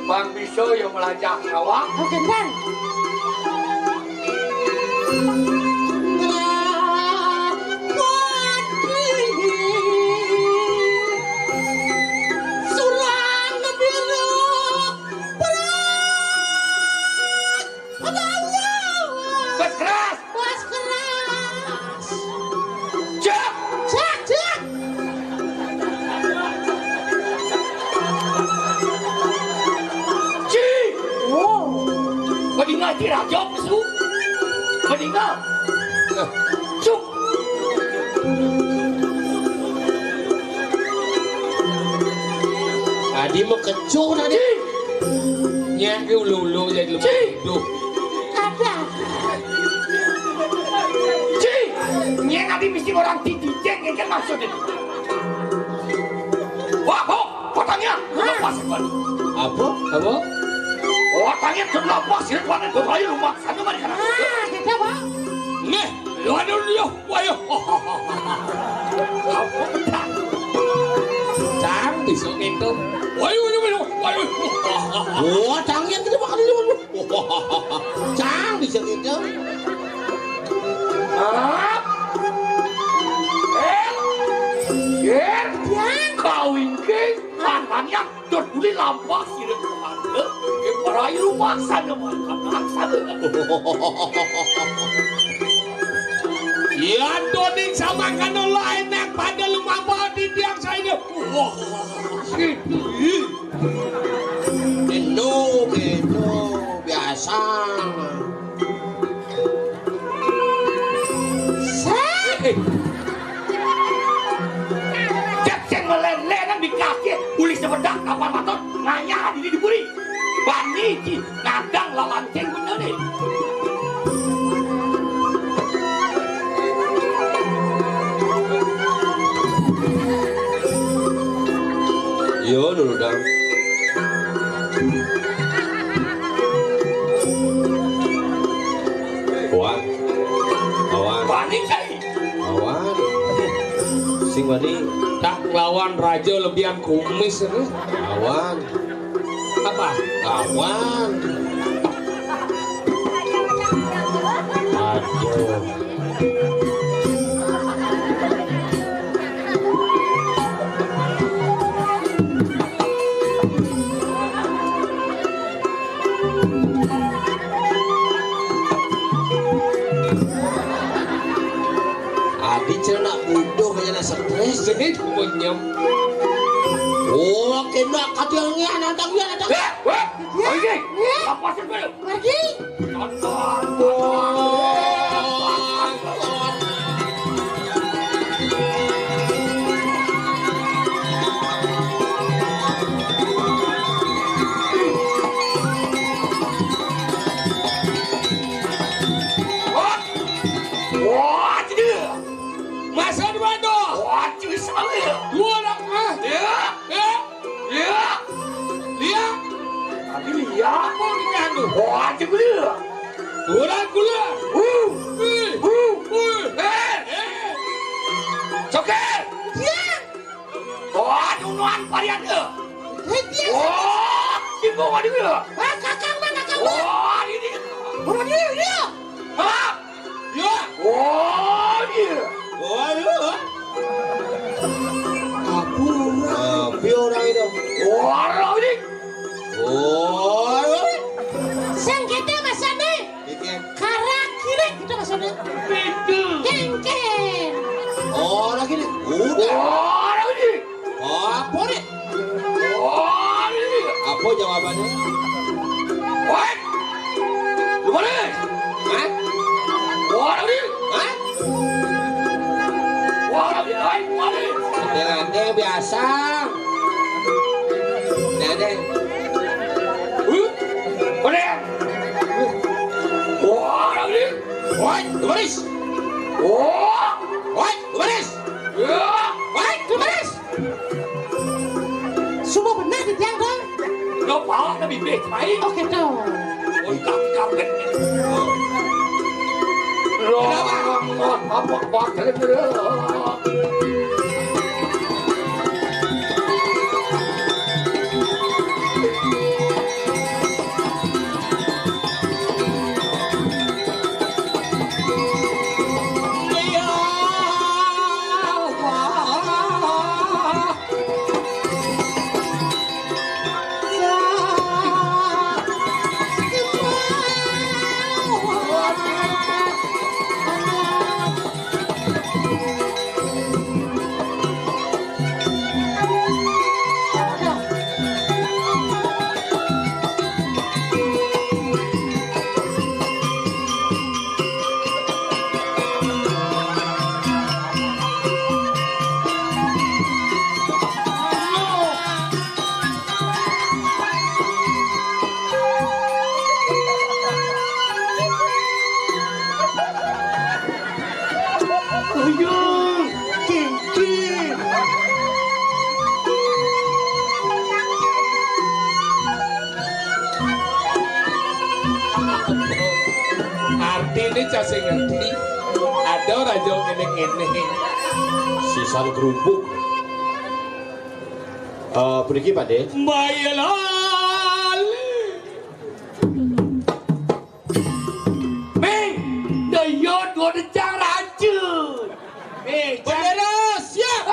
Bang Biso yang melajak ngawang. Oke bang. Haji Raja Pesu meninggal. Cuk. Adi mau kecut tadi. Nyak ke ulu jadi lembu. Ada. Nyak Adi mesti orang dijeng kan maksudnya. Wah, kok potongnya lepas kan? Apa? Potongnya lepas sih kan? Bayi rumah sana mana kan? Kita bang. Nih, aduh, wayo. Apa benar? Canggih sok itu. Wayo. Wah, canggih kita makan dulu. Canggih sok itu. Kawin ke mantannya beli lampas sih kemana? Bayi rumah sana mana? Ya Doning sama kano lain yang pada lumah bawa di tiang saya. Wah, Gitu biasa. Cek meleleh di kaki, uli sebedak kapal matot, nanya diri diburi. Bani ki nadang lawan ceng bener deh. Yo dulu dong. Awan. Bani cai. Awan. Sing bani. tak lawan raja lebihan kumis ini. Awan. Apa? Awan. Aduh. Adi celana bodoh kayaknya stres. Jadi punyam. Oh, kena katiangnya nadangnya. Oke, apa sih gue? Pergi. Wah, jadi. Masa di mana? Wah, jadi salah. Dua nak ah. Ya. Lihat. Tapi lihat. Apa ni kanu? Wah, jadi. Orang gula. Coket. Dia. Wah, nunuan varian ke? Dia. Wah, timbul wadi ke? Ah, kakang mana kakang? Wah, ini. Oh, dia. Hah? Ya. Wah, dia. Waduh. Tapi orang itu. Wah, ini. Oh, Sang kita masane. bikin. Karak kiri kita masane. Itu. Kengken. Oh, lagi nih. Udah. Wah, ini. Apa nih? Wah, ini. Apa jawabannya? Wah. Gimana? Hah? Wah, ini. Hah? Wah, ini. Hai, gimana? Dengan biasa. Dede. Mana? Wah, ini. Woi, Baris. Wah. Woi, Baris. Ya. Woi, Baris. Semua benar di tiang dong. Nó bỏ nó bị biệt phải. Oke tuh. Ôi cặp cặp đấy. Rồi. Bọt thế nữa. cah sing ngerti. Ada raja ngene-ngene. Sisan kerupuk. Pergi Pak De. Bayalal. Ming, dayot gua decang racun. Bendera siap.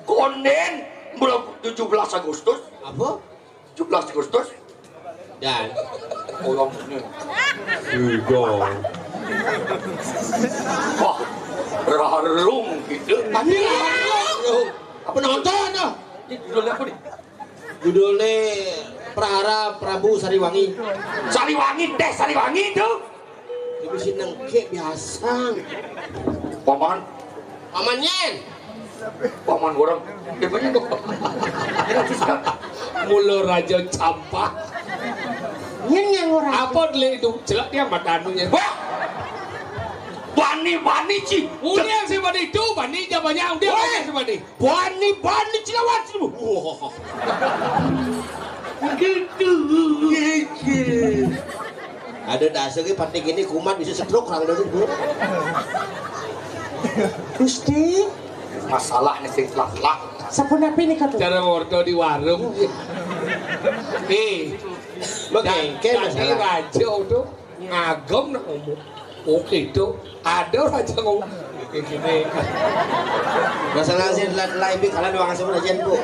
Konden bulan 17 Agustus. Apa? 17 Agustus. Dan Orang ini. Hugo. Wah, berharung gitu. Apa nonton ah? Ini judulnya apa nih? Judulnya Prahara Prabu Sariwangi. Sariwangi teh, Sariwangi itu. Ibu si nengke biasa. Paman, Pamannya. paman orang. Gimana dong? Mulu raja campak. Yen yang ora. Apa dile itu? Celak dia mata anunya. Wah, bani ci. Udah sih bani itu, bani jamannya udah banyak sih bani. Bani cilawat lu. Wah. Gitu. Ada dasar ke patik ini kumat bisa stroke orang dari guru. Gusti, Masalahnya sing lah. sapun apa ini katu? Cara ordo di warung. Bengke Tadi masalah. raja itu ngagem nak ngomong. Oke itu ada raja ngomong kayak gini. Masalah sih lain kalian doang asal aja Bu.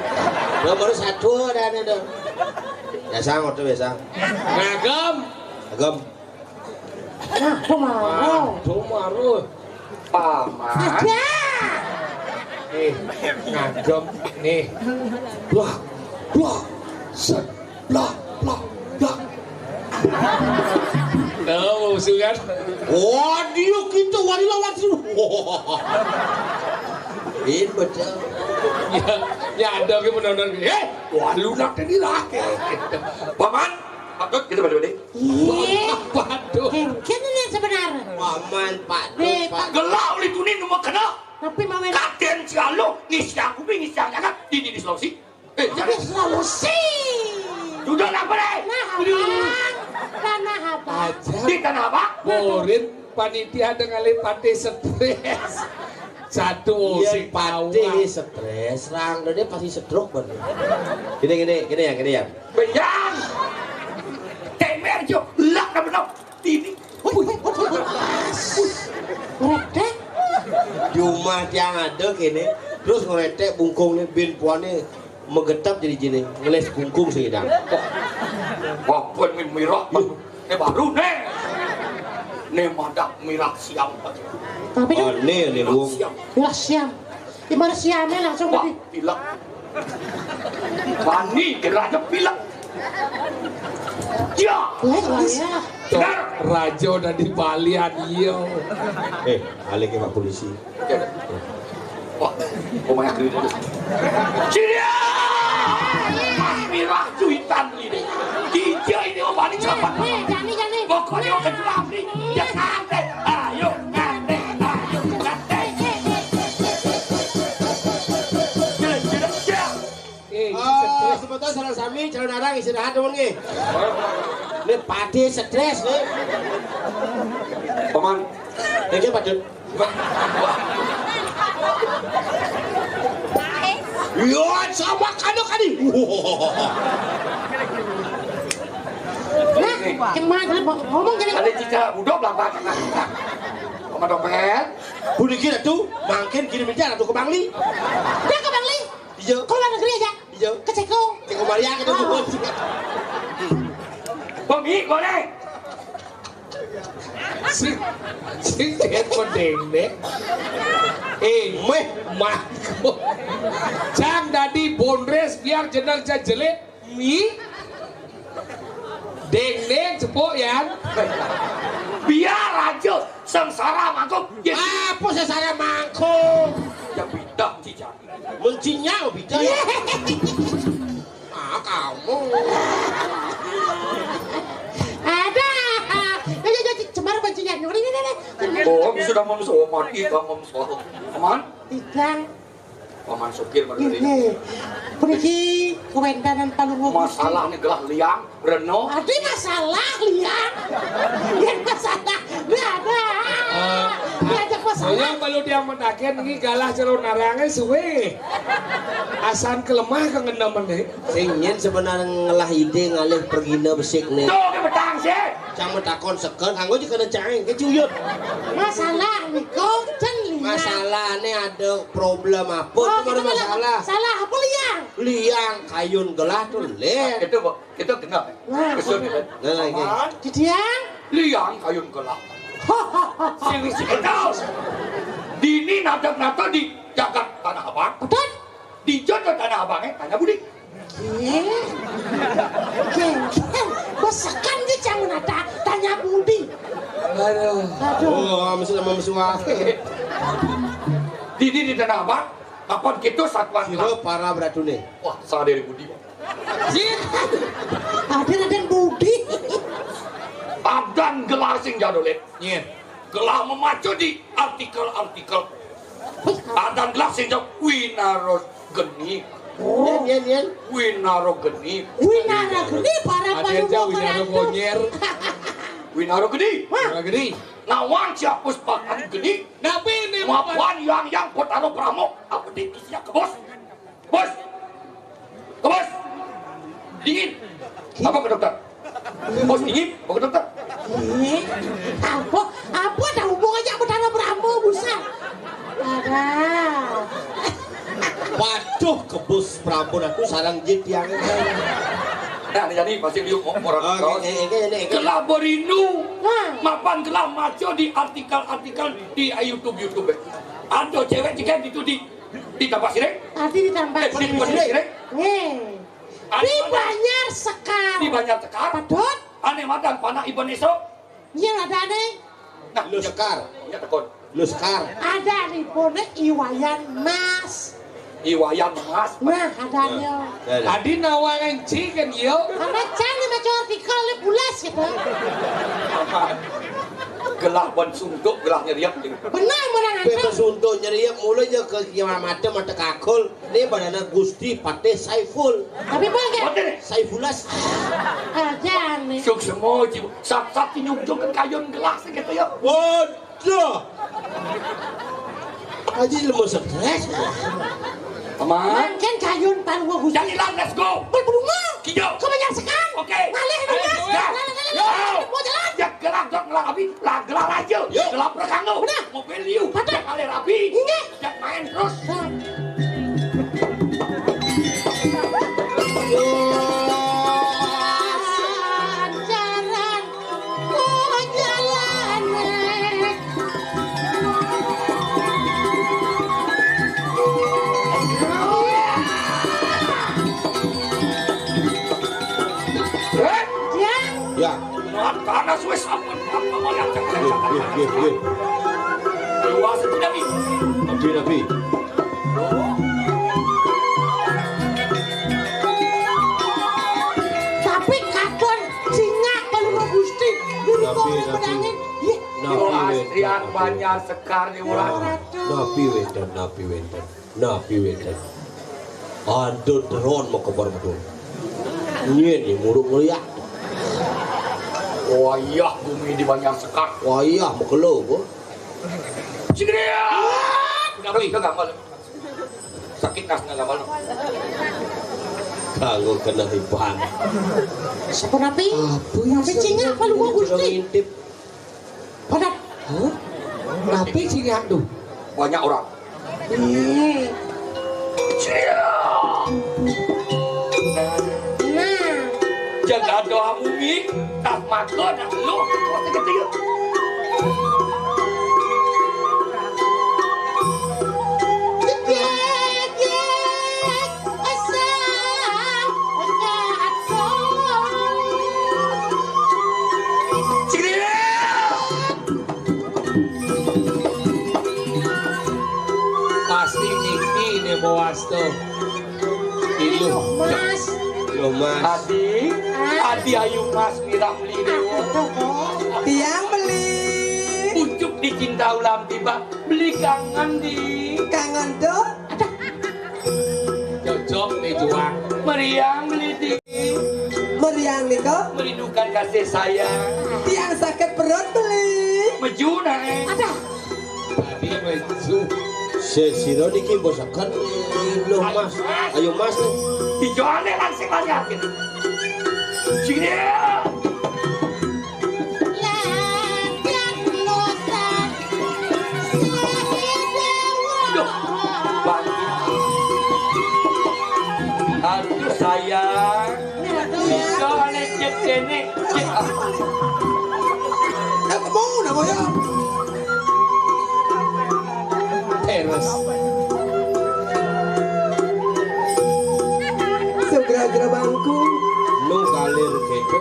Nomor 1 dan ada. Biasa ngotot biasa. Ngagem. Agam. Nah, tomorrow. Tumaruh. Paman. Ada. Ngagem nih. Blah, blah, set, blah, blah, blah. Tahu sugan? Wah, dia gitu wali lawan sih. Ini betul. Ya ada ke benar-benar. Wah lunak tadi lah. Paman, patut kita berdua. Iya. Waduh. Kan ini sebenarnya. Paman Pak Do, Pak. Gelau li tunin nomor kena. Tapi mau yang Katen cialo, ngisi aku ngisi jangan di Sulawesi. tapi Jangan. Sulawesi. Sudah apa deh? Nah, abang. Tanah abang. Aja. Di tanah apa? Murid panitia dengan pati stres. Satu Iya, si pati pawang. stres, rang dia pasti stroke bener. Gini ya. Benjang. Temer jo, lak na benar. Ini. Ngeredek. Di rumah yang ada gini, terus ngeretek bungkungnya bin puannya menggetap jadi gini, ngeles bungkung sedang. Wah, pun mirah. Ne baru ne. Ne madak mirah siam. Tapi Oh, kan nih luang. Siam. bilang siam. Gimana siamnya langsung Wah, tadi. bilang. Bani gerahnya bilang. Ya. Ya. Tok, raja udah di balian iya. Alik Pak polisi. Wah, pemain kiri dulu. Cilia! Mas Mirah cuitan ini. Dia ini mau balik cepat. Jani. Pokoknya mau kejelang nih. Ya ngante. Ayo ngante. Sebetulnya salah sami calon arang istirahat dong nih. Ini pati stres nih. Paman. Ini Pak Do. Yo, sama kado. Nah, gimana ngomong jadi Ada cicak budok belakang. Paman dompet. Budi kira tuh, makin kirim aja tuh ke Bangli. udah ke Bangli. Iya. Ke luar negeri aja. Iya. Ke Ceko. Ceko Maria kita tuh. Pemi, goreng. Si dia kodeng deh. Meh mako. Cang dadi bonres biar jenang jelek mi. Deng cepok ya. Biar aja sengsara mangkuk. Ya, Apa sesara mangkuk? ya bidak cicak. Mencinya bida. Kamu. Ada. Jadi cemar bancinya. Ini. Oh, sudah memsoman, kita memsoman. Paman, Tidak. paman sopir mana tadi? Ini. Pergi kewendanan palung. Masalah nih gelah liang, Reno. Ada masalah liang. Yang masalah Nggak ada. Diajak pasangan. Saya baru dia menaken ini galah cero narangnya suwe. Asan kelemah kangen meneh. Sing nyen sebenarnya ngelah ide ngalih pergina besik nih. Tuh ke betang sih. Cang takon seken, kanggo juga kena cang, ke cuyut. Masalah nih kau liang. Masalahnya ada problem apa? Oh, Itu baru masalah. Salah apa liang? Liang kayun gelah tuh leh. Itu kena. Nah, Kesun itu. Nah, lagi. Didiang. Liang kayun gelap. Sing tahu. Dini nato di jagat Tanah Abang. Betul? Di jodoh Tanah Abangnya Tanah Budi. Geng, besakan dia jangan ada tanya Budi. Aduh. Oh, mesti sama mesti wakil. Di Tanah Abang, kapan gitu satuan Kira para beratune. wah, salah dari Budi. Ada Budi. Adan gelar sing jadolet. Nyen. Gelar memacu di artikel-artikel. Adan gelar sing jauh winaro geni. Yen. Winaro geni. Winara gede para Ada aja palu winaro gonyer. Winaro geni. Winaro gede. Nawan siap puspakan geni. Tapi ini Mapuan yang potaro pramuk. Apa dikisnya ke bos? Bos. Ke bos. Dingin. Apa ke dokter? Bos dingin. Apa ke dokter? Apa ada hubungannya sama tanah Brahmo busa? Ada. Waduh, kebus Prambon aku sarang jit yang Nah, jadi pasti liuk orang Oh, ini. gelap berindu. Nah. Mapan gelap maco di artikel-artikel di YouTube. Ada cewek jika itu di tempat sirek. Tadi ditambah Di tempat sirek. Di Banjar Sekar. Di banyak tekar. Padahal, Aneh madan panah Ibu Neso. iya ada nih. Nah, Lu sekar. Ya tekon. Lu sekar. Ada nih pone Iwayan Mas. Iwayan Mas. Nah, adanya. Adi nawangan ciken yo. Karena cani macam artikel bulas gitu. Gelah ban sunduk, gelah nyeriap. Benar menang Pepe ada. suntuk nyeriap mulai je ke macam mata kakul. Ini badana Gusti Patih Saiful. Tapi bagaimana? Mati nih. Saifulas. Aja nih. Syuk semua jiwa. Sat-sat nyungjuk ke kayun gelah segitu ya. Waduh. Aji lemu stres. Aman. Makan kayun paru gusti. Jangan hilang, let's go. Berbunga. Kijo. Kau banyak sekarang. Oke. Ngalih Ayo, dunia. ya. Yo. Mau jalan. Ya gerak dok ngelang api, lah gelar aja. Yo. Gelap rekang lo. Udah. Mobil liu. Patah. Jak kali rapi. Ini. Jak main terus. Jalan. Oh jalan. Eh, Ya. Ya. nah, karena suwe sampun apa mau yang cek cek Ye. Luas tidak nih. Nabi. Tapi kadon singa kalau mau gusti. Dulu kau Nabi. pedangin. Iya. Nabi Astrian banyak sekar di orang. Nabi Wedan. Ada drone mau kebar betul. Ini muruk mulia. Oh iya, bumi di banyak sekar. Wah iya mau kelo bu. Cingria. Tapi enggak malu. Sakit nas enggak malu. Kanggo kena hiban. Siapa nabi? Apa Nabi singa kalau mau gusti. Ngintip. Padat. Tapi cingak tuh. Banyak orang. Cingria. Nah. Jaga doa bumi, tak makan dan lu. Kau segitu. Pasti ini bawas tuh. Ilu. Mas. Lo mas. Adi ayu mas mirah beli dewa. Tiang beli Pucuk di cinta ulam tiba beli kangen di kangen do Cocok nih juang. meriang beli di meriang niko merindukan kasih sayang. tiang sakit perut beli maju naik. Ada. Tadi maju. Si Rodi ki bosakan lo mas. Ayo mas nih. Dijualnya langsung banyakin. Sini. Aduh sayang, soalnya cek kene, cek Kamu namanya? Teres. Segera-gera bangku. Nu kalir keto.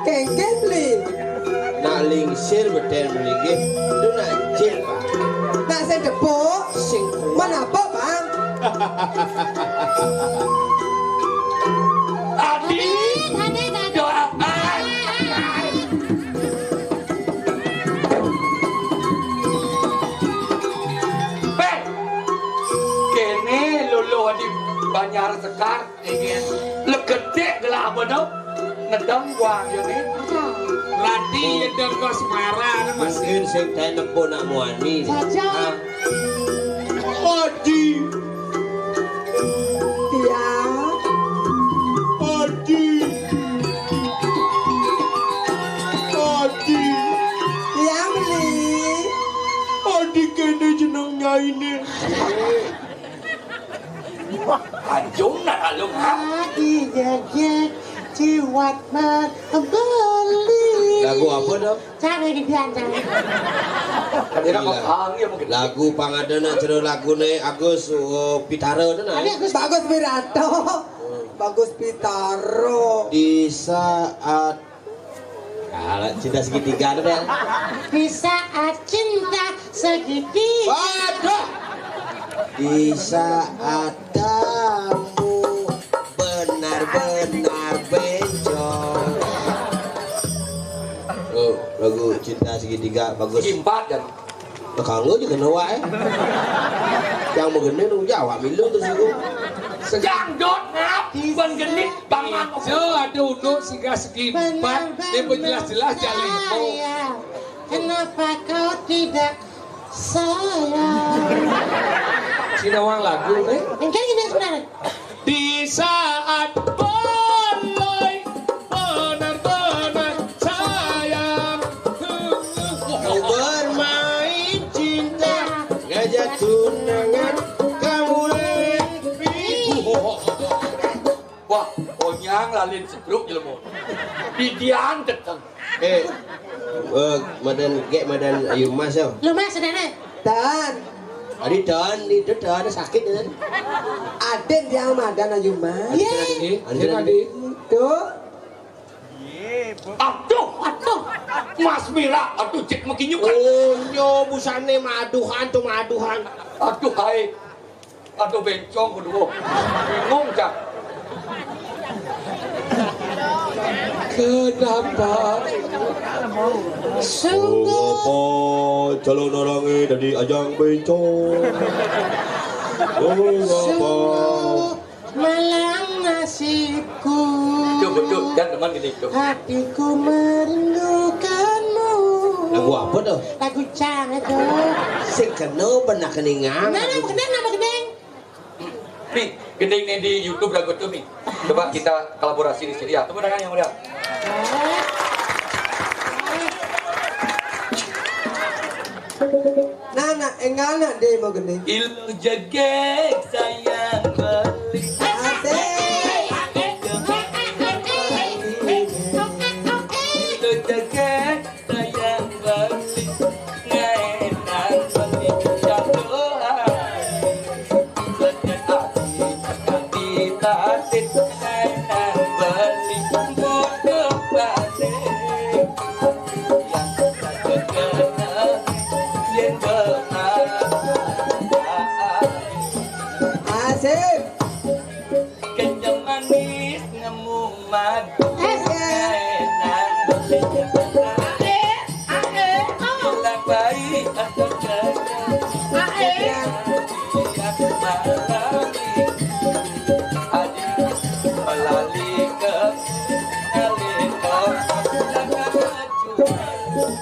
Kengkeng beli. Nak lingsir beten beli tu nak cek pak. Nak saya depok. Sing Mana apa bang? Adi, doa kene lolo di Banjar Sekar, legede gelah bener, nedang wang ini. Lati yang kos marah mas. Mesin sing tenek pun nak muani. Jajan. Adi, Tiang. Adi, Adi, Tiang beli. Adi kene jenengnya ini. Anjung nak alung ha. Adi jajan jiwat mat beli. Lagu apa dah? Jangan dibiarkan. Kira kau hang ya mungkin. Lagu pangadana cero lagu ne Agus Pitara tu nak. Ada Gus. Bagus Birato. Bagus Pitaro. Di saat Alah, cinta segitiga tu dah. Di saat cinta segitiga. Waduh. Di saat kamu benar-benar bencong. Oh, lagu cinta segitiga bagus. Impat dan Kanggo je kena wae. Yang begini tu jawab milu tu siku. sejang dot ngap ban genit bangan. So ada untuk singgah segi empat. Dia berjelas-jelas jadi lima. Kenapa kau tidak sayang? Sinawang lagu ni. Yang kan gini sebenarnya. Di saat boleh benar-benar sayang. Kau bermain cinta, ngajak tunangan kamu Wah, onyang lalin sebruk jelemu. Didian teteng. Madan ayu mas yo. Lu mas sebenarnya. Dan Adi dan di ada sakit kan. Aden yang madan Ayuma. Ye. Jadi Tuh. Aduh, Aduh. Mas Mira, aduh cek makin nyukan. Oh nyo busane maduhan tu maduhan. Aduh hai. Aduh bencong kedua. Bingung cak. kenapa? Sungguh apa calon orangnya dari ajang bencong. sungguh malang nasibku. Betul, dan teman gini. Hatiku merindukanmu. Lagu apa tuh? Lagu Cang itu. Sing kena benak keningan. Nama gedeng, nama gedeng. Nih, gedeng nih di YouTube lagu tuh nih. Coba kita kolaborasi di sini ya. Tepuk tangan yang mulia. Nana, engana deh mau gede. Ilmu jagek sayang beli. Asik. Ilmu jagek sayang beli. Ngenan beli jatuh. Sejak hati tatit ngenan beli. Bodoh balik. Asik. Kenyang manis ngemu madu enak Pulang bayi atau jaga Yang malami Adik melali ke Melali ke Jangan maju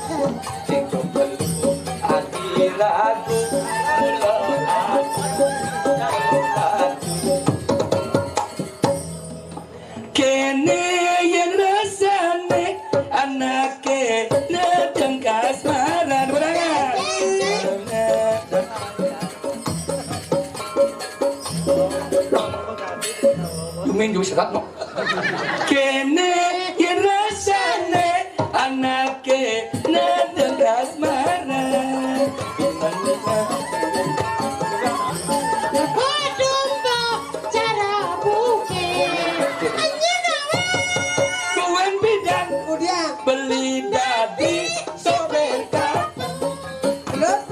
Lumin juga serat no. Kene yang rasane anake nadeng asmara. Kodumbo cara buke. Anjir nawa. Kawan bidan Kemudian beli dadi sobeka. terus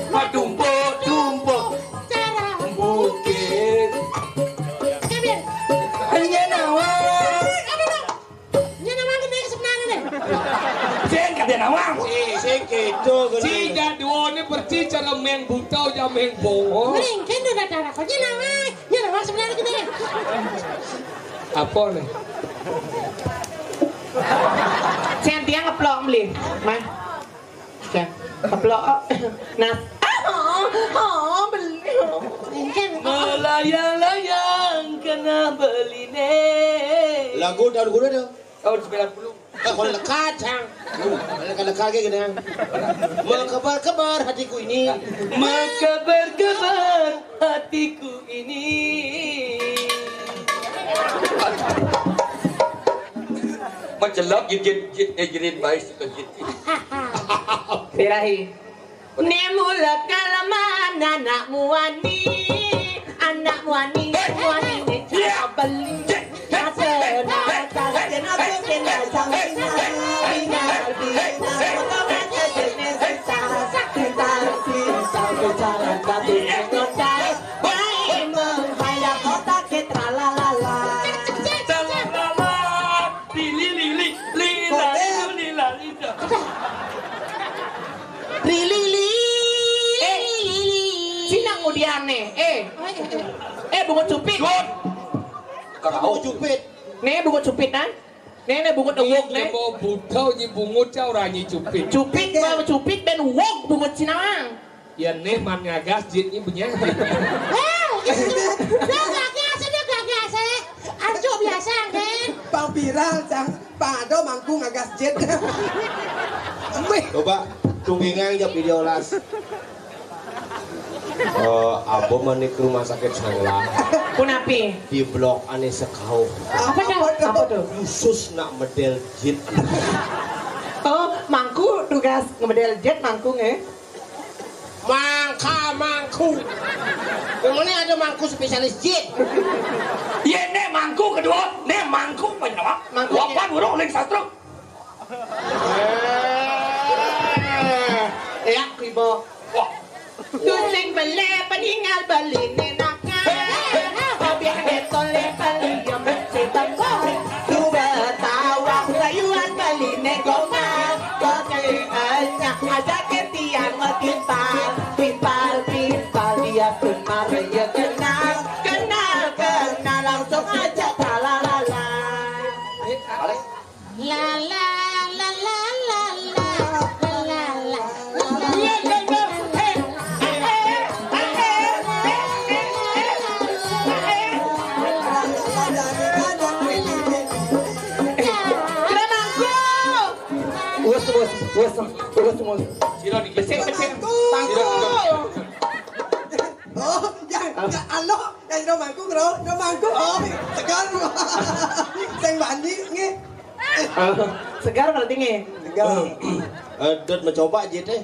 Madumpo cara bukit. Kebiar. Hanya nawa. Nya nawa gede sebenarnya nih. Sen kata nawang. Sing kedo Si jaduone perci cara meng butau ja meng bongo. Mending kan udah darah kok nya nawa sebenarnya gede. Apa nih? Sen dia ngeplok beli, mah. Sen ngeplok. Nah, beli. Kan Melayang-layang kena beli ne. lagu tahun kuda dah. Tahun 90. Kalau lekat sang, lekat kayak gini. Mengkebar-kebar hatiku ini. Mengkebar-kebar hatiku ini. Mencelok jirin baik sikit. Birahi. Nemula kalaman anak muani ne beli. Sina kemudian bunga cupit. Kau jupit. Nih bunga cupit kan? Nih bunga ewok Nih nih. mau butau nyi bungut cau ranyi cupit. Cupit bawa cupit ben wok bunga cinang. Ya nih man ngagas jit nyi punya. Dia gak biasa. Anjuk biasa kan. Bang viral cang Pado mangku ngagas jet. Coba tunggingan jawab video las. Abo mani ke rumah sakit Sangla Kunapi? di blok ane sekau Apa tuh? khusus nak model jit. Oh, mangku tugas ngemedel jet mangku Mangku. Yang mana ada mangku spesialis jit? Iya nih mangku kedua, nih mangku banyak. Mangku Wapan burung lagi sastro. Ya, kribo. Wah, Tusing beli peninggal beli nenaka. Biar betole beli yang bercetak kau. Tu betawa sayuran beli negoma. Kau kayaknya ada ketian matimpal. Pimpal dia benar ya kenal langsung aja talalala. La la la la la la la la. Sila dikit. Bangku. Oh, yang alo, yang do mangku bro, do mangku. Oh, segar. Sing bandi nge. Segar berarti nge. Segar. Dot mencoba jit La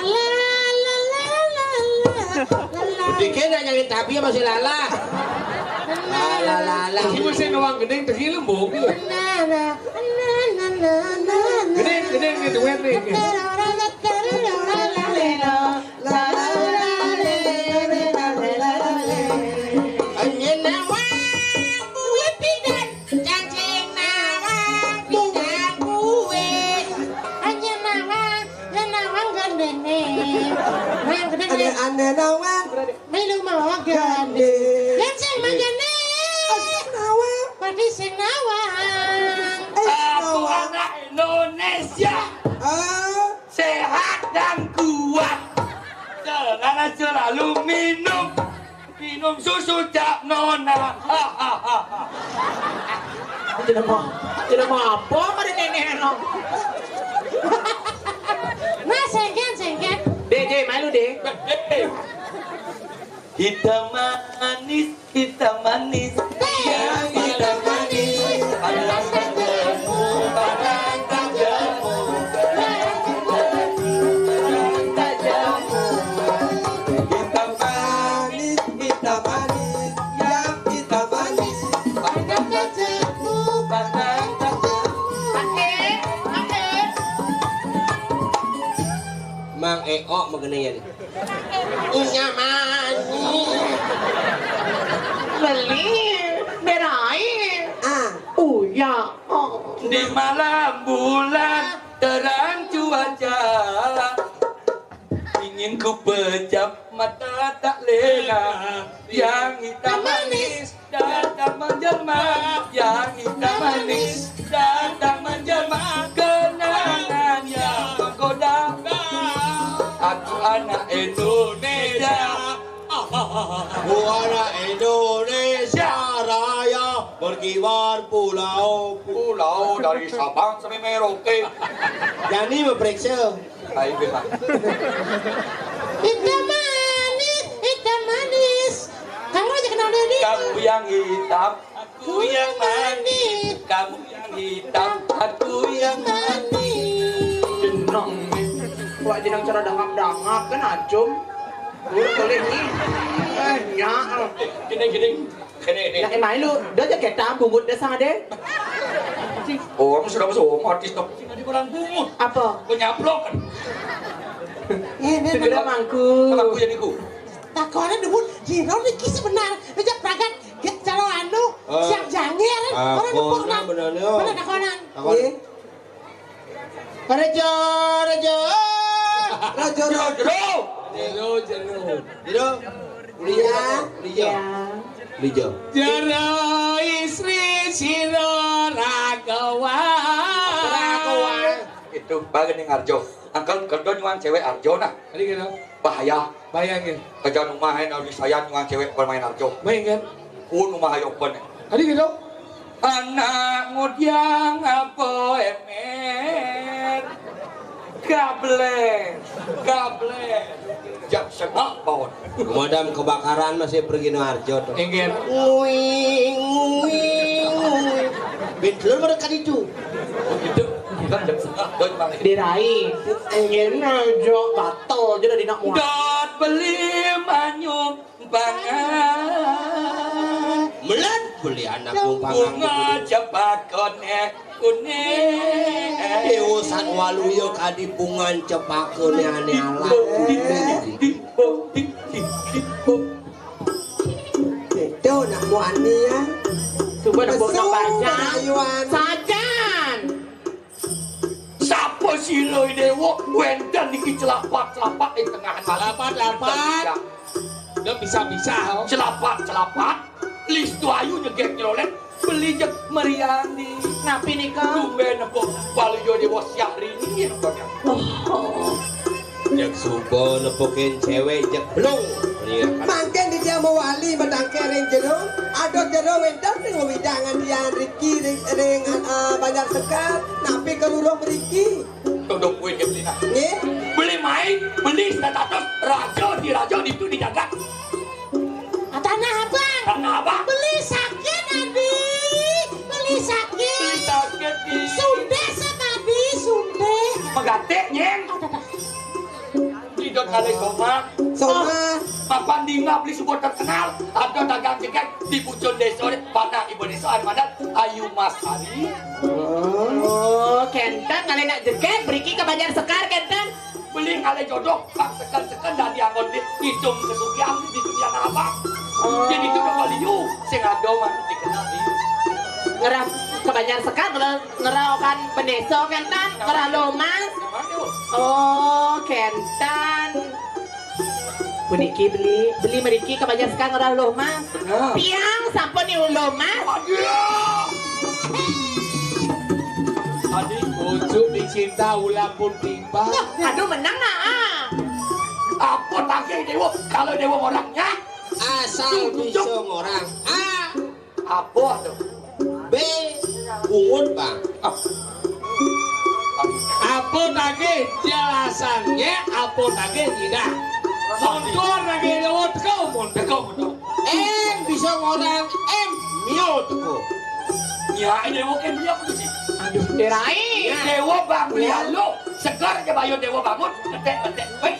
la la la la la. Dikit nak nyari tapi masih lala. La. Si masih nawang gedeng tegi lembuk. Gedeng ni duet ni. Anjing nawa, kue pidan, cacing nawa, pidan kue. Anjing nawa gandeng nih, gandeng nih. Ane nawang. Melu mau gandeng, dan sing magandeng. Nawang. Padi sing nawang. aku anak Indonesia sehat dan kuat. Jangan selalu minum susu Cak Nona. Tidak mau apa pada nenek no. Nah, sengket. De, malu de. Hitam manis, hitam manis, yang hitam manis, adalah jamu, barang tak jamu, Hitam manis, hitam manis, yang hitam manis. barang tak jamu, barang tak jamu. Mang Eo mengenai ya nih. Punya mani. Beli, berai. Ya. Di malam bulan terang cuaca, ingin ku pejam mata tak lena. Yang hitam manis datang menjelma, yang hitam manis datang menjelma, kenangan yang menggoda. Aku anak Indonesia, Buana Indonesia Raya berkibar pulau dari Sabang sampai Merauke. Jadi memeriksa. Ayo bilang. Hitam manis. Kamu aja kenal dia nih. Kamu yang hitam, aku yang manis. Kamu yang hitam, aku yang manis. Jenang nih. Wah jenang cara dangap-dangap kan acum. Udah boleh nih. Ya. Gini. Yang main lu, dia aja kita bungut desa deh. Oh, kamu sudah masuk artis dong. Sini di orang bungut. Apa? Penyaplok kan. Segera mangku. Aku jadi ku. Takonan debut hero niki sebenar. Bejak pragat calo anu siap jangir. Orang debut Takonan benernya. Mana takonan? Takon. Rejo. Jero. Lijo. Jero istri siro ragawa. Itu bagian yang Arjo. Angkel kedua nyuan cewek Arjo nah. Tadi gitu. Bahaya. Bayangin. Kerja numahin harus saya nyuan cewek bermain Arjo. Main kan? Numah ayopan. Tadi gitu. Anak ngudyang apa emer. Gable. Jam setengah bawon. Pemadam kebakaran masih pergi no Arjo tuh. Enggen. Betul mereka itu. Itu kan jam setengah. Doi bang. Dirai. Ingin aja batal jadi nak muat. Dot beli manyung pangan. Melan beli anak kumpangan. Bunga cepat kuning. Dewusan waluyo kadipungan cepakun ane ala. Itu nak muani ya. Coba nak bawa bajan. Ayuan. Sajan. Siapa si Loi Dewo? Wendan niki celapak di tengah Lapat. Udah bisa-bisa. Celapak. Listu ayu nyegek nyerolet. Beli jek meriani. Napi nih kau? Tumben apa waluyo Dewo syahri ini nontonnya. Jak subo nepokin cewek jak belum. Mangken di dia mau wali badang kering jero. Ado jero wendan ning widangan dia Riki ring Banjar Sekar. Napi kerurung Riki. Tunduk kuih dia beli nah. Nggih. Beli main, beli status raja itu dijaga. Tanah abang. Tanah abang. Beli sakit adik. Beli sakit. Sakit di Sunde sama di Sunde. Megate nyeng. Tidak kali koma. Soma. Papan dingap beli sebuah terkenal. Ada dagang cekek di pucun desa pada ibu desa Armadan Ayu Mas Ali. Oh, Kenten kalian nak jeket beriki ke Banjar Sekar Kenten. Beli kali jodoh, pak sekan dan diangon di hidung kesugihan di dunia apa? Jadi itu udah kali yuk, sing ada mah dikenal di. Ngerah ke Banjar Sekar ngerah kan Beneso Kenten, ngerah Lomas. Oh, Kenten. Puniki beli meriki ke Banjar Sekar ngerah Lomas. Piang sampun nih Lomas. Tadi ujuk dicinta ulah pun tiba. Aduh menang ah. Apa tangke Dewa? Kalau Dewa orangnya Asal bisa orang. A. apa tuh? B. Ungut bang. Apa tadi jelasannya? Apa tadi tidak? Mundur lagi lewat kau mundur. Bisa ngorang miot ko. Ya ini oke beli apa sih? Aduh, Derai. Dewa bangun ya lo. Segar aja bayo dewa bangun. Ketek. Weh.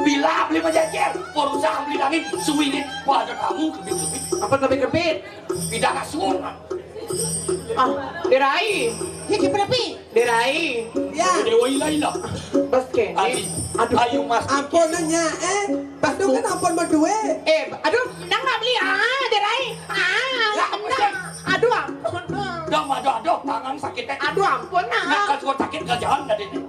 Bila beli majajer, perusahaan beli langit, suwinin pada kamu kebit-kebit. Apa kebit-kebit? Bidang asuhan. Ah, Derai. Ya gimana pi? Derai. Ya, Dewa ila. Bos Kendi. Aduh, ayo mas. ampun nanya Badu kan ampun berdua. Aduh, nang nggak beli Derai. Aduh ampun. Aduh, tangan sakitnya. Aduh ampun Nak kalau sakit kerjaan dari ini.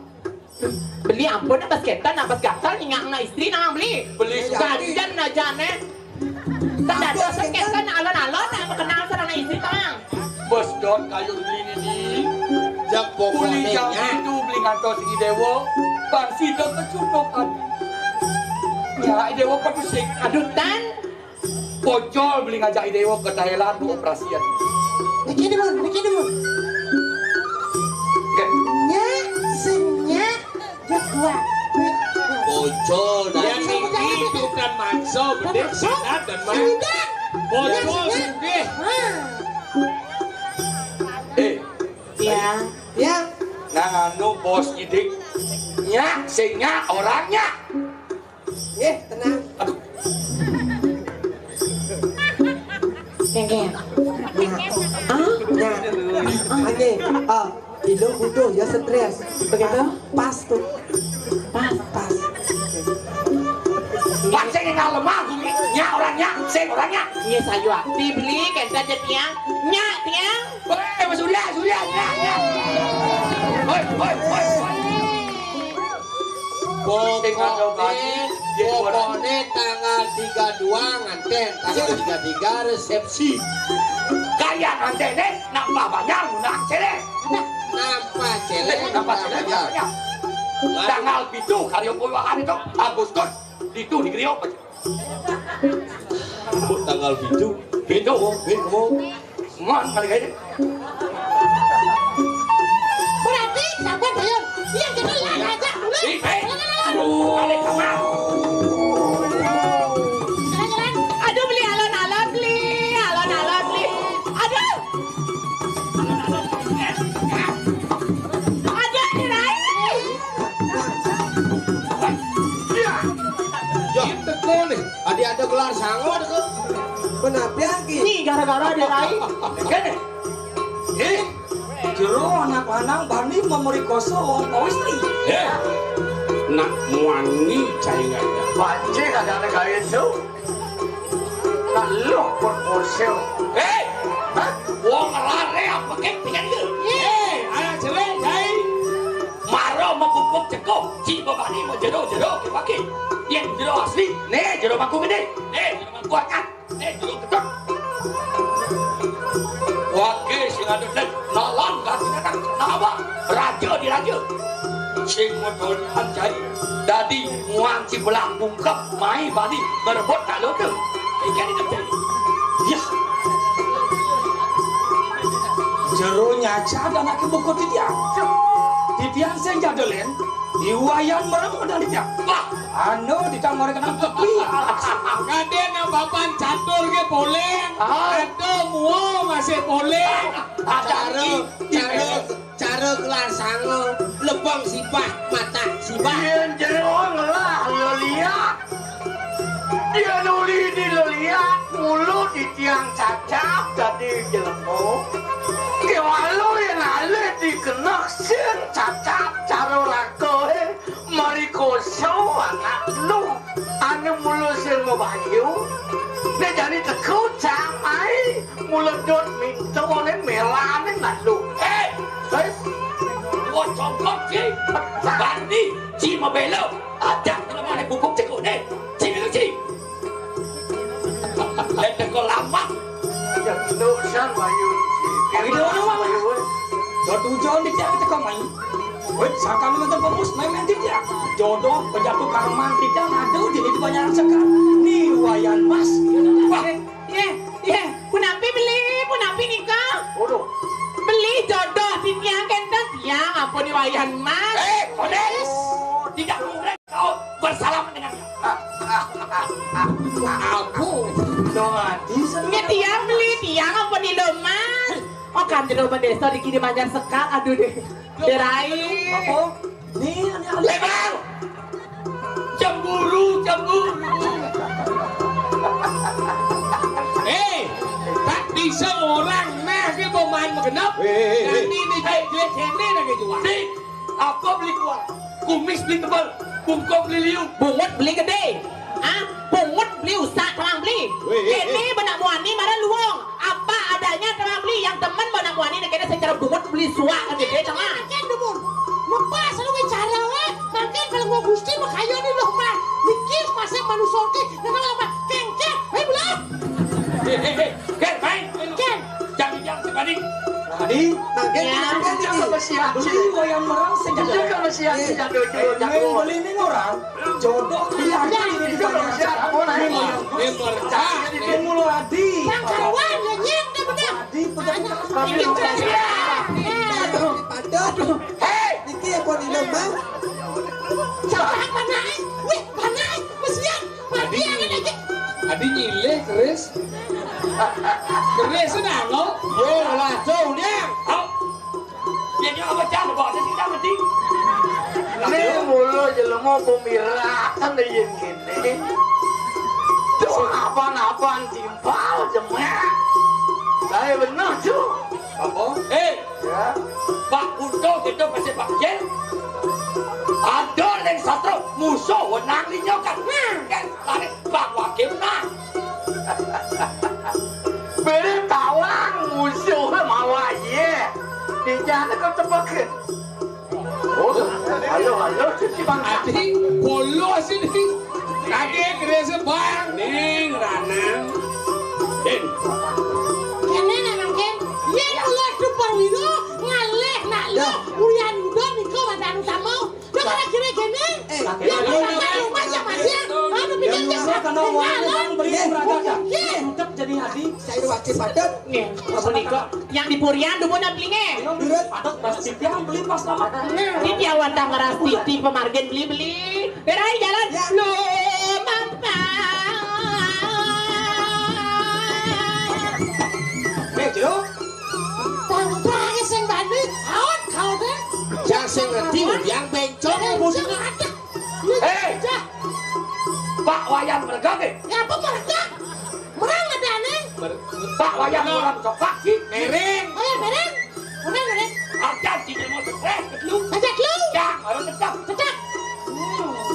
Beli ampun na basketan na gatal ingat na istri na beli. Beli Ganjan na jane. Tak ada basketan na alon-alon na kenal sa na istri tang. Bos dot kayu beli ini. Jak Beli jam pokoknya itu beli ngantor si Dewa. Bang Sidok kecudokan. Ya, Dewa pedusik. Aduh tan. Bocor beli ngajak Dewa ke Thailand bu operasian. Begini mun. Nya, senya, jadwal. bocor Yang dan ini itu kan makso bedek sidat dan mah. Sudah. Bocor sugih. Ya. Ya, Anu bos idik. Nya, singnya orangnya. tenang. Aduh, Kengkeng. Ya, ane, Ilo butuh ya stres. Begitu? Pas tuh, Pas. pancing yang lemah bumi. Nya orangnya, sing orangnya. Iya sayu dibeli kenta tiang. Nya tiang. Woi, Mas Surya. Woi. pokoknya tanggal 32 nganten tanggal 33 resepsi Kaya antene nambah banyak lunak celek. nampak celek Nambah celek banyak. Tanggal itu karyo puluhan itu Agustus itu di Griok. tanggal 7 Itu ngon kali kayak Berarti sabar Bayon. Iya jadi lah aja. aduh, alik kamar. Jalan-jalan. Aduh beli alon-alon beli. Aduh. Ada Derai. Jom teko nih ada gelar sangon ke Kenapa lagi? Nih gara-gara Derai. Kene. Jero anak-anak bani memerikosa wong istri. Nak muani caingannya. Banjir ada gaya itu. Nak lu berporsel. Wong lare apa kek pikan ke? Ayah celek cai. Maro mempupuk cekok. Ci babani mau jero ke pakai. Yang jero asli. Nih jero mangku gede. Jero mangku akad. Jero ketok. Wage sing adu dek nalan gak datang nama raja di raja. Sing modon anjay. Dadi muan si belang bungkep mai badi berebut kalau tu. Ikan itu jadi. Ya. Jero nyaca dan nak buku titiang sing jadelen diwayan merem dan titiang. Wah, Anu ditang mereka nang tepi. Kaden na papan catur ke boleh. Ada muo masih boleh. cara gelar sangon lebang sibah mata sibah jero ngelah lo lihat. Dia nuli di lo lihat mulut di tiang cacap tadi jelemo. Kewalu yang ale dikenak sen cacap cara lakohe mari kosong anak lu ane mulut sen mobayu. Dia jadi tekut camai mulut dot minta oleh melane malu. Guys, gua congkok sih, bandi, ci mabelo, ada nama ane bukuk cekuk deh, ci bilu ci. Dan kau lama, yang itu san bayu. Ini orang bayu. Dot tujuan titiang teko main. Woi, sakam nonton pemus main titiang. Jodoh penjatuh karman titiang aduh jadi itu banyak sekar. Nih wayan mas. Punapi beli, punapi nikah. Bodoh. Beli jodoh titiang kenta tiang ampun wayan mas. Kodes, tidak boleh kau bersalaman dengan Aku. Ini tiang beli tiang apa di Lomas? Oh kan di rumah desa di kini banyak sekal. Aduh deh. Derai. Apa? Nih aneh Lebar. Cemburu. Tak bisa orang nah dia pemain mengenap. Nanti ini jelek cendek lagi jual. Dik, apa beli kuat? Kumis beli tebal, bungkong beli liu. Bungut beli gede. Bungut beli usah terang beli. Ini benak muani mana luang. Apa adanya terang beli yang teman benak muani negara secara bungut beli suak gede tengah. Makin dulu. Lepas lu bicara weh. Makin kalau gua gusti makayo ni loh mah. Mikir pasal manusia ke. Dengan apa? Kengkeng. Belum. Ken, main. Ken. Jangan sebanding. Nangke Jangan bersiap. beli wayang merang senjata. Jangan bersiap. Jangan Beli nih orang jodoh dia ini di banyak sekar. Dia mercah. Ini mulu adi. Pangkawan ya nyeng dia benar. Adi pegang. Ini Padot. Hei, Niki apa di lemah? Jangan panai. Wih, panai. Mesian. Mati yang ini aja. Adi nyileh keris. Keris sudah lo. Yo lah jauh dia. au. Jadi apa jangan bawa dia tidak mati. Ini mulu jelema pemirakan yen kene. Tuh apa-apaan timpal jemek. Saya benar tuh. Apa? Ya. Pak Kunto kita pasti Pak Jen. Ada yang satu musuh wenang linyokan. Kan lari Pak Wakil nah. Beri tawang musuh mawa ye. Di jana kau tepakan. Oh, halo, cuci bangsa. Adi polo sini. Tadi keris bang. Ning ranang. Kene nang ken. Yen ulah duparwiro ngaleh nak lo. Urian udah niko wadan utama. Lo kana kira kene. Ya lo macam-macam. Anu pikir Yang karena wayang beli beragam. Tetap jadi hadi. Saya wakil Padot. Nih, apa Niko? Yang di Purian dulu nak beli nge. Durut. Padot pasti yang beli pas lama. Ini Jawa Tangerang City pemargen beli. Berai jalan. Lo mama. Jero. Tang sing bani. Awan kau deh. Yang sing ngerti yang bencong musuh. Hei. Pak Wayang bergage. Ya apa mereka? Merang ada aneh. Pak Wayang orang cokak ki. Mereng. Oh ya mereng. Mereng. Acan tidak mau stres ketelu. Ajak lu. Ya, harus tetap. Cetak.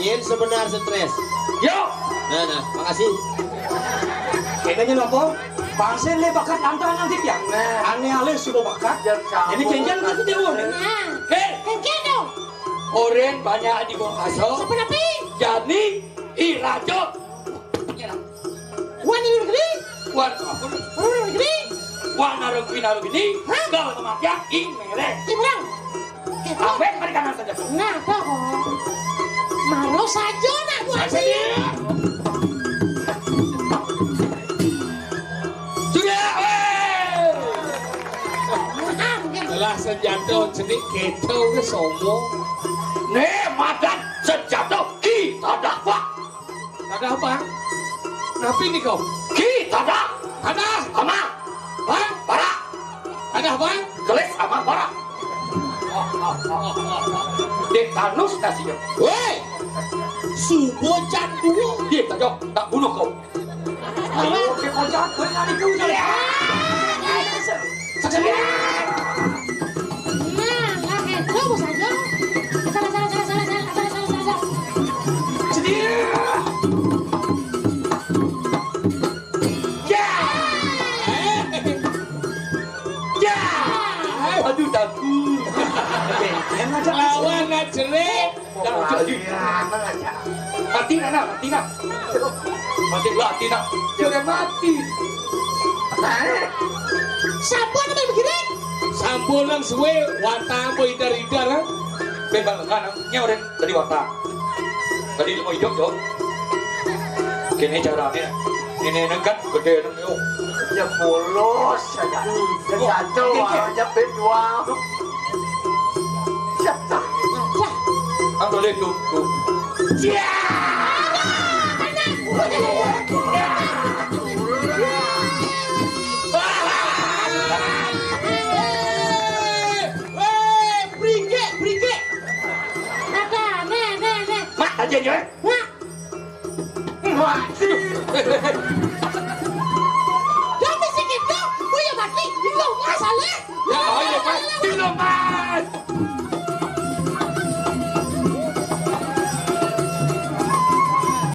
Yen sebenar stres. Yo. Nah, makasih. Kayaknya nopo. Pasien le bakat antara nanti dia. Aneh alih sudah bakat. Ini kencan nanti dia mau. Nah. Hei, Kengkeng dong. oren banyak di Bongkaso. Siapa napi? Jadi Irajo. Wan ini gede. Wan apa? Wan gede. Wan naruh gini. Kau kematian merek. Timurang. Awet mereka nanti saja. Nah, toh. Malu saja nak buat sih. Sudah. Telah sejatuh jenik keto ke sombong. Nih makan sejatuh kita dapat. Ada apa? Napi nih kau? Kita dah. Ada? Ama. Bang, para. Ada apa? Gelis sama para. Dekanus nasinya. Woi, subuh candu. Dia tak jauh, tak bunuh kau. Ayo ke kocak. Kali kau jadi. Nah, nggak keto bos aja. Salah. Aduh takut. Lawan nak jelek. Mati nak. Mati nak. Jangan mati. Siapa namanya begini? Sampulan suwe watang boy idar-idar ha. Bebang kanan, nyawarin tadi wata. Tadi mau hidup jauh. Kini caranya. Ini nekat gede nengyo. Ya polos saja. Jatuh aja penjual. Siapa? Ang boleh tuh. Ya. aja. Wah, Mati. jangan bisik itu. Gue ya mati. Di rumah saleh. Ya, oh iya, Pak. Di rumah